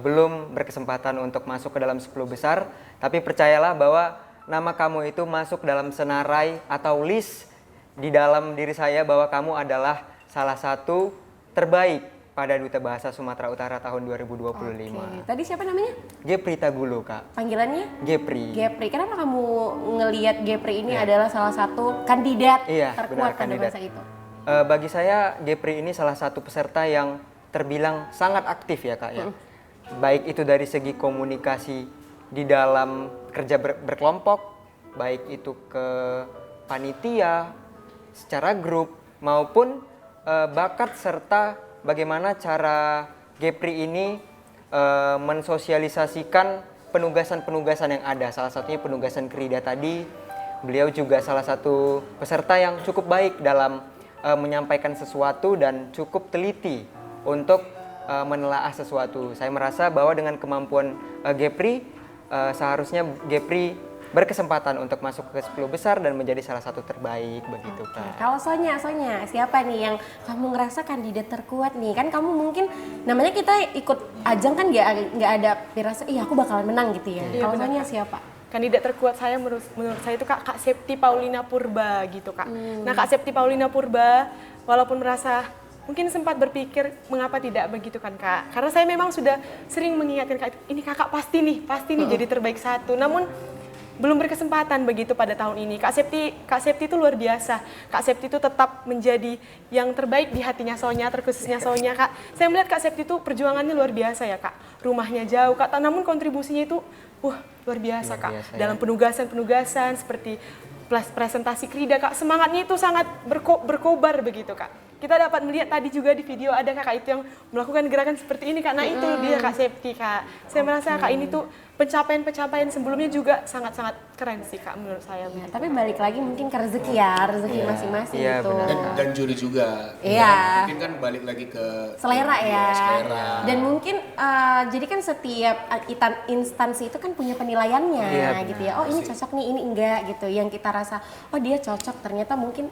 belum berkesempatan untuk masuk ke dalam 10 besar, tapi percayalah bahwa nama kamu itu masuk dalam senarai atau list di dalam diri saya bahwa kamu adalah salah satu terbaik pada Duta Bahasa Sumatera Utara tahun 2025. Oke. Tadi siapa namanya? Geprita Gulo Kak. Panggilannya? Gepri. Gepri. Kenapa kamu ngelihat Gepri ini adalah salah satu kandidat Iya, terkuat benar, pada kandidat. masa itu? Bagi saya Gepri ini salah satu peserta yang terbilang sangat aktif ya Kak ya. Baik itu dari segi komunikasi di dalam kerja berkelompok, baik itu ke panitia, secara grup, maupun bakat serta bagaimana cara Gepri ini mensosialisasikan penugasan-penugasan yang ada. Salah satunya penugasan Krida tadi, beliau juga salah satu peserta yang cukup baik dalam menyampaikan sesuatu dan cukup teliti untuk menelaah sesuatu. Saya merasa bahwa dengan kemampuan Gepri, seharusnya Gepri berkesempatan untuk masuk ke 10 besar dan menjadi salah satu terbaik begitu Kak. Kalau Sonya, siapa nih yang kamu ngerasa kandidat terkuat nih? Kan kamu mungkin namanya kita ikut ajang kan nggak ada pirasa, iya aku bakalan menang gitu ya. Iya, Kalau benar, Sonya Kak. siapa? Kandidat terkuat saya menurut saya itu Kak Septi Paulina Purba gitu Kak. Nah Kak Septi Paulina Purba walaupun merasa mungkin sempat berpikir mengapa tidak begitu kan Kak. Karena saya memang sudah sering mengingatkan Kak, ini kakak pasti nih jadi terbaik satu. Namun belum berkesempatan begitu pada tahun ini. Kak Septi itu luar biasa. Kak Septi itu tetap menjadi yang terbaik di hatinya Sonya, terkhususnya Sonya Kak. Saya melihat Kak Septi itu perjuangannya luar biasa ya Kak. Rumahnya jauh Kak, namun kontribusinya itu luar biasa Kak. Biasa, Dalam ya. penugasan seperti presentasi Krida Kak, semangatnya itu sangat berkobar begitu Kak. Kita dapat melihat tadi juga di video ada kakak itu yang melakukan gerakan seperti ini Kak. Nah itu dia Kak Septi Kak. Saya merasa Kak ini tuh pencapaian sebelumnya juga sangat-sangat keren sih Kak menurut saya. Ya, tapi balik lagi mungkin ke rezeki ya, rezeki masing-masing Iya, gitu. benar. Dan juri juga. Iya. Ya, mungkin kan balik lagi ke Selera ya. selera. Dan mungkin jadi kan setiap instansi itu kan punya penilaiannya Iya, benar. gitu ya. Oh ini cocok nih, ini enggak gitu. Yang kita rasa oh dia cocok, ternyata mungkin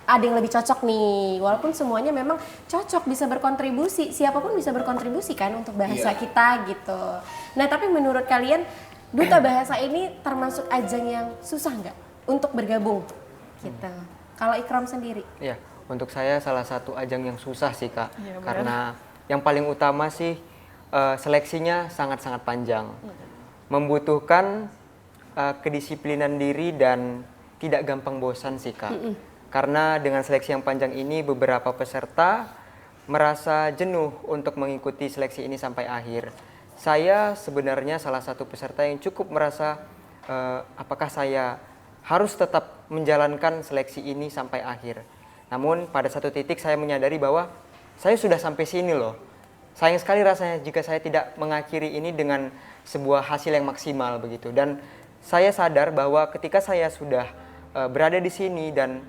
ada yang lebih cocok nih. Walaupun semuanya memang cocok, bisa berkontribusi. Siapapun bisa berkontribusi kan untuk bahasa Iya. kita gitu. Nah tapi menurut kalian Duta Bahasa ini termasuk ajang yang susah nggak untuk bergabung gitu? Kalau Ikram sendiri? Ya, untuk saya salah satu ajang yang susah sih Kak. Iya, benar. Karena yang paling utama sih seleksinya sangat-sangat panjang. Membutuhkan kedisiplinan diri dan tidak gampang bosan sih Kak. Karena dengan seleksi yang panjang ini beberapa peserta merasa jenuh untuk mengikuti seleksi ini sampai akhir. Saya sebenarnya salah satu peserta yang cukup merasa apakah saya harus tetap menjalankan seleksi ini sampai akhir. Namun pada satu titik saya menyadari bahwa saya sudah sampai sini loh. Sayang sekali rasanya jika saya tidak mengakhiri ini dengan sebuah hasil yang maksimal begitu. Dan saya sadar bahwa ketika saya sudah berada di sini dan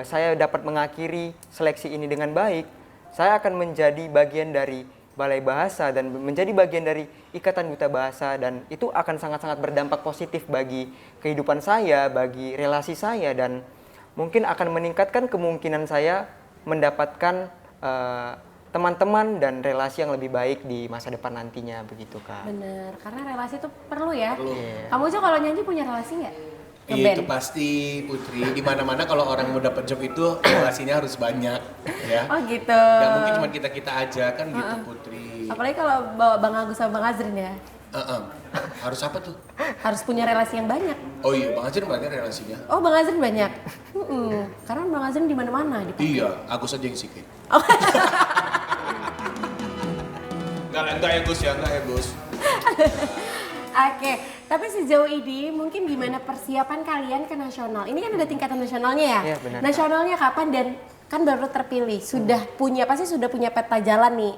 saya dapat mengakhiri seleksi ini dengan baik, saya akan menjadi bagian dari Balai Bahasa dan menjadi bagian dari Ikatan Duta Bahasa, dan itu akan sangat-sangat berdampak positif bagi kehidupan saya, bagi relasi saya, dan mungkin akan meningkatkan kemungkinan saya mendapatkan teman-teman dan relasi yang lebih baik di masa depan nantinya begitu Kak. Bener, karena relasi itu perlu ya. Perlu. Kamu aja kalau nyanyi punya relasi nggak? Iya, Ngeband? itu pasti Putri. Di mana-mana kalau orang mau dapat job itu relasinya harus banyak, ya. Oh gitu. Gak mungkin cuma kita aja kan gitu Putri. Apalagi kalau bawa Bang Agus sama Bang Azrin ya, Harus apa tuh? harus punya relasi yang banyak. Oh iya, Bang Azrin banyak relasinya. Oh Bang Azrin banyak. Karena Bang Azrin di mana-mana. Iya, Agus aja yang sikit. Enggak ya Gus ya, enggak ya Gus. Oke, tapi sejauh ini mungkin gimana persiapan kalian ke nasional? Ini kan ada tingkatan nasionalnya ya? Iya, benar. Nasionalnya kapan dan kan baru terpilih, pasti sudah punya peta jalan nih.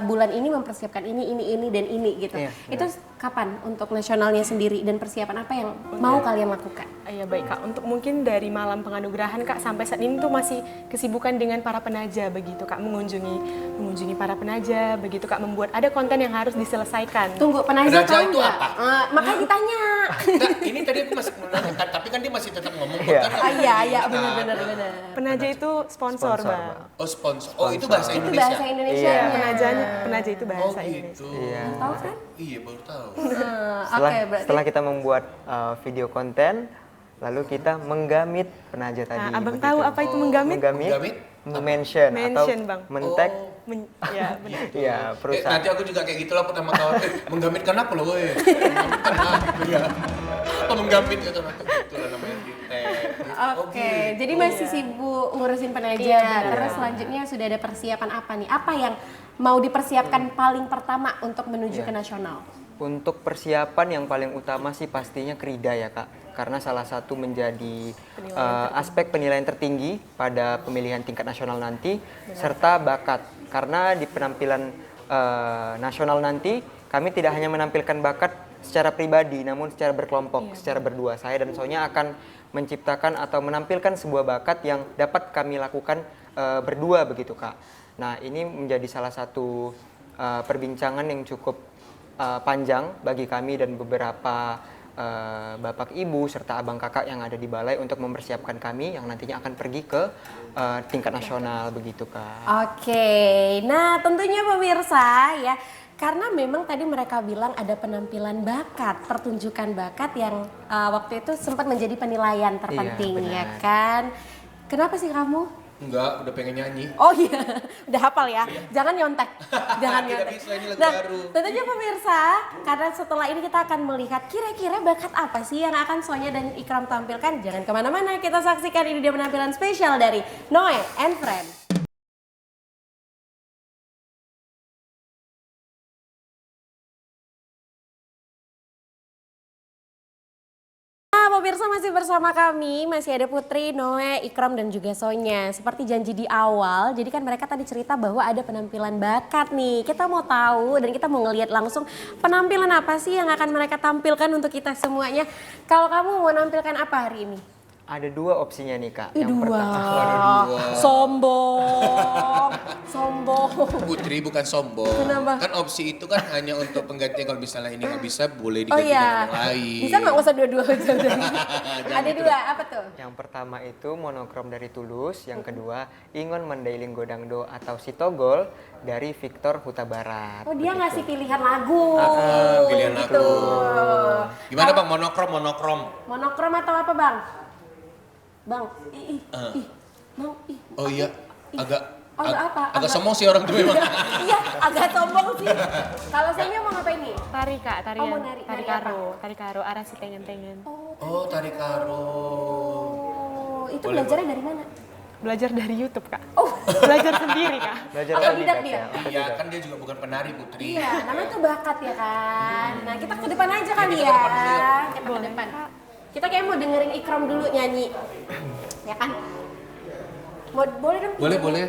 Bulan ini mempersiapkan ini dan ini gitu. Iya, Itu kapan untuk nasionalnya sendiri dan persiapan apa yang mau kalian lakukan? Iya baik Kak, untuk mungkin dari malam penganugerahan Kak sampai saat ini tuh masih kesibukan dengan para penaja begitu Kak, mengunjungi para penaja begitu Kak, membuat ada konten yang harus diselesaikan. Tunggu, penaja Penaja tahu itu nggak? apa? Makanya ditanya. Enggak, ini tadi aku masih menanyakan, tapi kan dia masih tetap ngomong. Iya. Kan? Iya, benar. Penaja itu sponsor, Sponsor, Bang. Bang. Oh sponsor. Oh itu bahasa Itu Indonesia. bahasa Indonesia. Iya. Penaja itu Oh bahasa Indonesia. gitu. Iya. Tahu kan? Iya baru tahu. Oke, berarti Setelah kita membuat video konten, lalu kita menggamit penaja tadi. Nah, Abang begitu. tahu apa itu menggamit? Menggamit? Mention atau Mention, Bang. men-tag. Ya, benar. Iya, perusahaan. Nanti aku juga kayak gitu lah sama kawan. Menggamitkan apa loh weh? Menggamitkan apa ya? Apa menggamit gitu nanti itulah namanya di tag. Oke, jadi masih sibuk ngurusin penaja. Iya, Terus selanjutnya sudah ada persiapan apa nih? Apa yang mau dipersiapkan paling pertama untuk menuju ke nasional? Untuk persiapan yang paling utama sih pastinya Krida ya Kak. Karena salah satu menjadi aspek penilaian tertinggi pada pemilihan tingkat nasional nanti, serta bakat. Karena di penampilan nasional nanti kami tidak hanya menampilkan bakat secara pribadi, namun secara berkelompok, secara berdua. Saya dan Sonya akan menciptakan atau menampilkan sebuah bakat yang dapat kami lakukan berdua begitu Kak. Nah ini menjadi salah satu perbincangan yang cukup panjang bagi kami dan beberapa bapak ibu serta abang kakak yang ada di balai untuk mempersiapkan kami yang nantinya akan pergi ke tingkat nasional begitu Kak. Oke, nah tentunya pemirsa ya, karena memang tadi mereka bilang ada penampilan bakat, pertunjukan bakat yang waktu itu sempat menjadi penilaian terpenting ya benar. kan. Kenapa sih kamu? Enggak, udah pengen nyanyi. Oh iya, udah hafal ya. Jangan nyontek. Jangan Tidak nyontek. bisa, ini lagu Nah, baru. tentunya pemirsa, karena setelah ini kita akan melihat kira-kira bakat apa sih yang akan Sonya dan Ikram tampilkan. Jangan kemana-mana, kita saksikan ini dia penampilan spesial dari Noe and Friends. Nah, pemirsa masih bersama kami, masih ada Putri, Noe, Ikram dan juga Sonya. Seperti janji di awal, jadi kan mereka tadi cerita bahwa ada penampilan bakat nih. Kita mau tahu dan kita mau ngelihat langsung penampilan apa sih yang akan mereka tampilkan untuk kita semuanya. Kalau kamu mau nampilkan apa hari ini? Ada dua opsinya nih Kak. Dua. Sombong. Sombong. Putri bukan sombong. Kenapa? Kan opsi itu kan hanya untuk penggantian kalau misalnya ini nggak bisa boleh Oh diganti dengan iya. yang lain. Bisa nggak usah dua-dua aja udah. Ada gitu dua, apa tuh? Yang pertama itu monokrom dari Tulus, yang kedua Ingon Mandailing Godangdo atau Sitogol dari Victor Huta Barat. Oh dia Begitu. ngasih pilihan lagu. pilihan gitu. lagu. Gimana Bang, monokrom? Monokrom atau apa bang? Bang, ih, Bang, ih. Oh iya, agak Agak apa? agak sombong sih orang tuh memang. Iya, agak sombong sih. Kalau saya mau ngapain nih? Tari Kak, tarian. Oh, mau nari tari apa? tari karo, arah si tengen-tengen. Oh, tarik karo. Oh, itu Boleh, belajarnya dari mana? Belajar dari YouTube Kak. Oh, belajar sendiri Kak. Belajar Otodidak otodidak dia? ya. Iya, otodidak. kan dia juga bukan penari Putri. iya, namanya tuh bakat ya kan. Nah, kita ke depan aja kali kita ya. ke depan dulu ya. Kita ke depan. Kita kayak mau dengerin Ikram dulu nyanyi. Ya kan? Boleh dong? Boleh.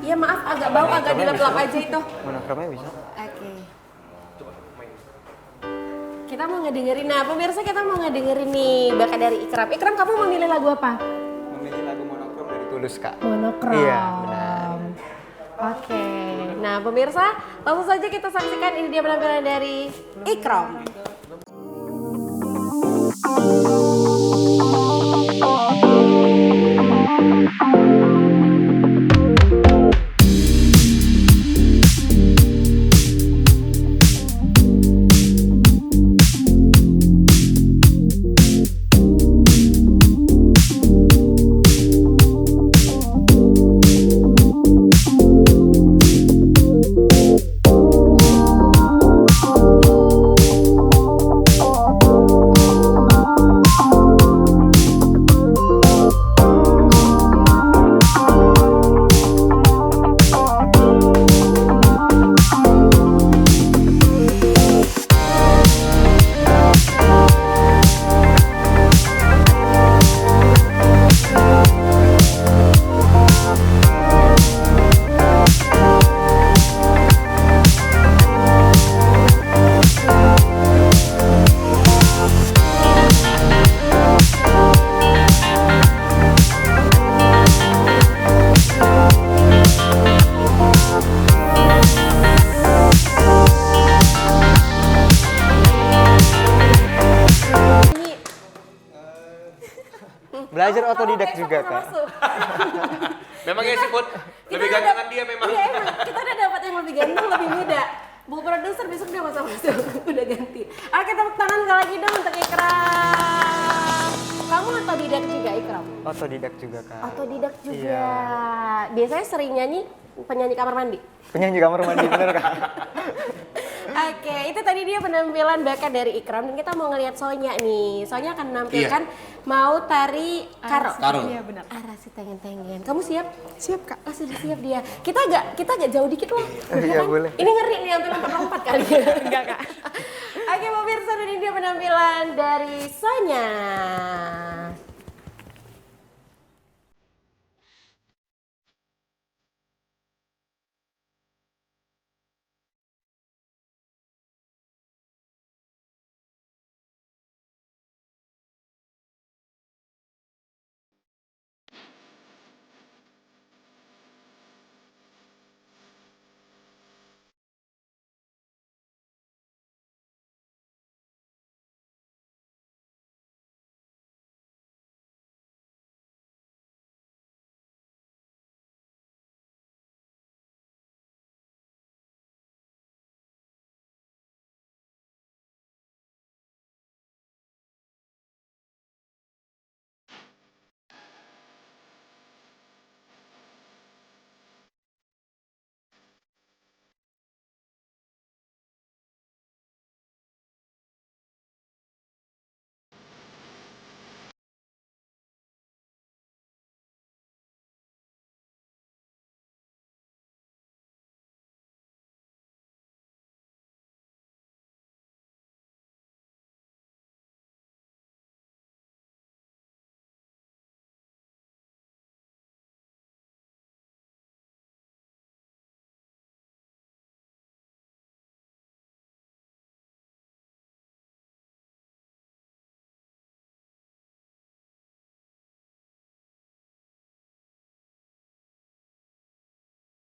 Iya maaf, agak bau, agak dilap-lap aja itu. Monokromnya bisa. Oke. Kita mau ngedengerin, nah pemirsa kita mau ngedengerin nih bakat dari Ikram. Ikram kamu memilih lagu apa? Memilih lagu monokrom dari Tulus Kak. Monokrom. Iya, benar. Oke, nah pemirsa langsung saja kita saksikan ini dia penampilan dari Ikram. Belajar Kamu otodidak besok juga nggak Kak. masuk. Memang ya sih Put, Kita lebih udah gantengan dap- dia memang. Iya emang, kita udah dapat yang lebih ganteng, lebih muda. Bu produser besok dia masuk udah ganti. Oke tepuk tangan sekali lagi dong untuk Ikram. Kamu otodidak juga Ikram? Otodidak juga Kak. Otodidak juga. Iya. Biasanya sering nyanyi penyanyi kamar mandi. Penyanyi kamar mandi bener Kak. Oke, itu tadi dia penampilan bakat dari Ikram dan kita mau ngelihat Sonya nih. Sonya akan menampilkan mau tari karo. Karo. Iya benar. Arasi tengen-tengen. Kamu siap? Siap Kak. Oh, sudah siap dia. Kita agak jauh dikit loh. Iya, kan? boleh. Ini ngeri nih sampai lompat-lompat kali. Enggak Kak. Oke, pemirsa ini dia penampilan dari Sonya.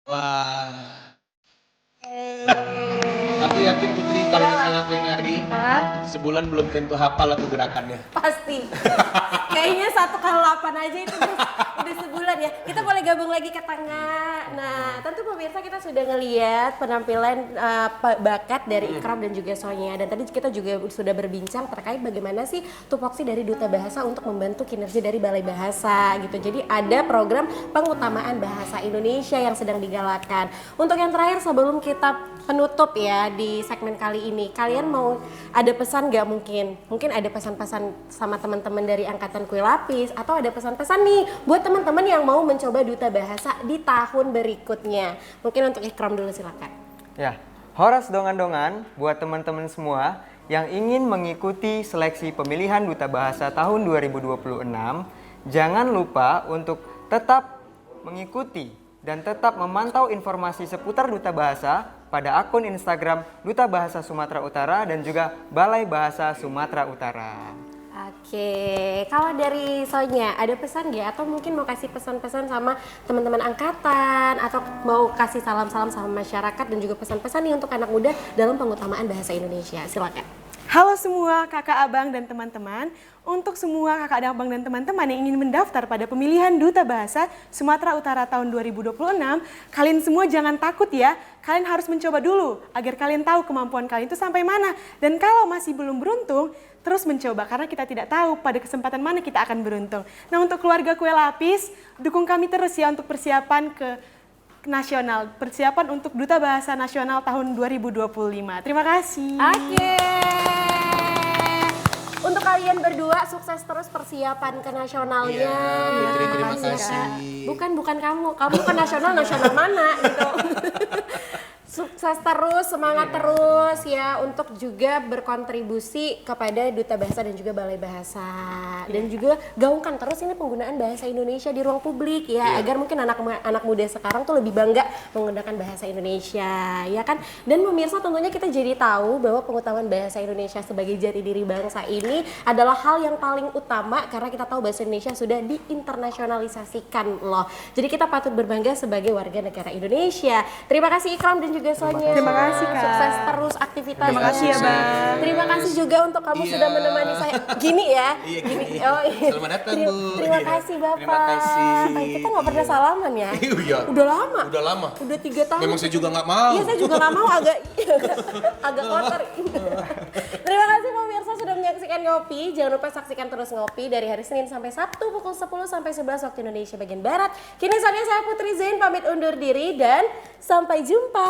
Wah. Aku yakin Putri kalau misalnya aku nyari sebulan belum tentu hafal aku gerakannya. Pasti. Kayaknya 1 kali 8 aja itu udah sebulan ya. Kita boleh gabung lagi ke tengah. Nah, tentu pemirsa kita sudah ngeliat penampilan bakat dari Ikram dan juga Sonya. Dan tadi kita juga sudah berbincang terkait bagaimana sih tupoksi dari Duta Bahasa untuk membantu kinerja dari Balai Bahasa gitu. Jadi ada program pengutamaan bahasa Indonesia yang sedang digalakkan. Untuk yang terakhir sebelum kita penutup ya di segmen kali ini, kalian mau ada pesan nggak mungkin? Mungkin ada pesan-pesan sama teman-teman dari angkatan Kue Lapis atau ada pesan-pesan nih buat teman-teman yang mau mencoba Duta Bahasa di tahun berikutnya. Mungkin untuk Ikram dulu silakan. Ya, horas dongan-dongan buat teman-teman semua yang ingin mengikuti seleksi pemilihan Duta Bahasa tahun 2026, jangan lupa untuk tetap mengikuti dan tetap memantau informasi seputar Duta Bahasa pada akun Instagram Duta Bahasa Sumatera Utara dan juga Balai Bahasa Sumatera Utara. Oke, kalau dari Sonya ada pesan nggak atau mungkin mau kasih pesan-pesan sama teman-teman angkatan atau mau kasih salam-salam sama masyarakat dan juga pesan-pesan nih untuk anak muda dalam pengutamaan bahasa Indonesia? Silakan. Halo semua kakak abang dan teman-teman. Untuk semua kakak abang dan teman-teman yang ingin mendaftar pada pemilihan Duta Bahasa Sumatera Utara tahun 2026, kalian semua jangan takut ya. Kalian harus mencoba dulu agar kalian tahu kemampuan kalian itu sampai mana. Dan kalau masih belum beruntung, terus mencoba karena kita tidak tahu pada kesempatan mana kita akan beruntung. Nah, untuk keluarga Kue Lapis, dukung kami terus ya untuk persiapan ke nasional, persiapan untuk Duta Bahasa Nasional tahun 2025. Terima kasih. Oke. Untuk kalian berdua sukses terus persiapan ke nasionalnya. Iya, Putri, terima kasih. Kak. Bukan kamu ke nasional mana gitu. Sukses terus, semangat terus ya untuk juga berkontribusi kepada Duta Bahasa dan juga Balai Bahasa. Dan juga gaungkan terus ini penggunaan bahasa Indonesia di ruang publik ya, agar mungkin anak muda sekarang tuh lebih bangga menggunakan bahasa Indonesia, ya kan? Dan pemirsa tentunya kita jadi tahu bahwa pengutamaan bahasa Indonesia sebagai jati diri bangsa ini adalah hal yang paling utama karena kita tahu bahasa Indonesia sudah diinternasionalisasikan loh. Jadi kita patut berbangga sebagai warga negara Indonesia. Terima kasih Ikram dan juga Sonya. Terima kasih, Kak. Sukses terus aktivitasnya. Terima kasih ya, Bang. Terima kasih juga untuk kamu Iya. sudah menemani saya. Gini ya. Iya, gini. Oh, iya. Selamat datang, Terima- Bu. Terima Iya. kasih Bapak. Terima kasih. Kita nggak pernah salaman ya. Iya. Udah lama. Udah lama. Udah 3 tahun. Memang saya juga nggak mau. Iya, saya juga nggak mau agak kotor. Terima kasih pemirsa sudah menyaksikan Ngopi. Jangan lupa saksikan terus Ngopi dari hari Senin sampai Sabtu pukul 10 sampai 11 waktu Indonesia bagian Barat. Kini saatnya saya Putri Zain pamit undur diri dan sampai jumpa.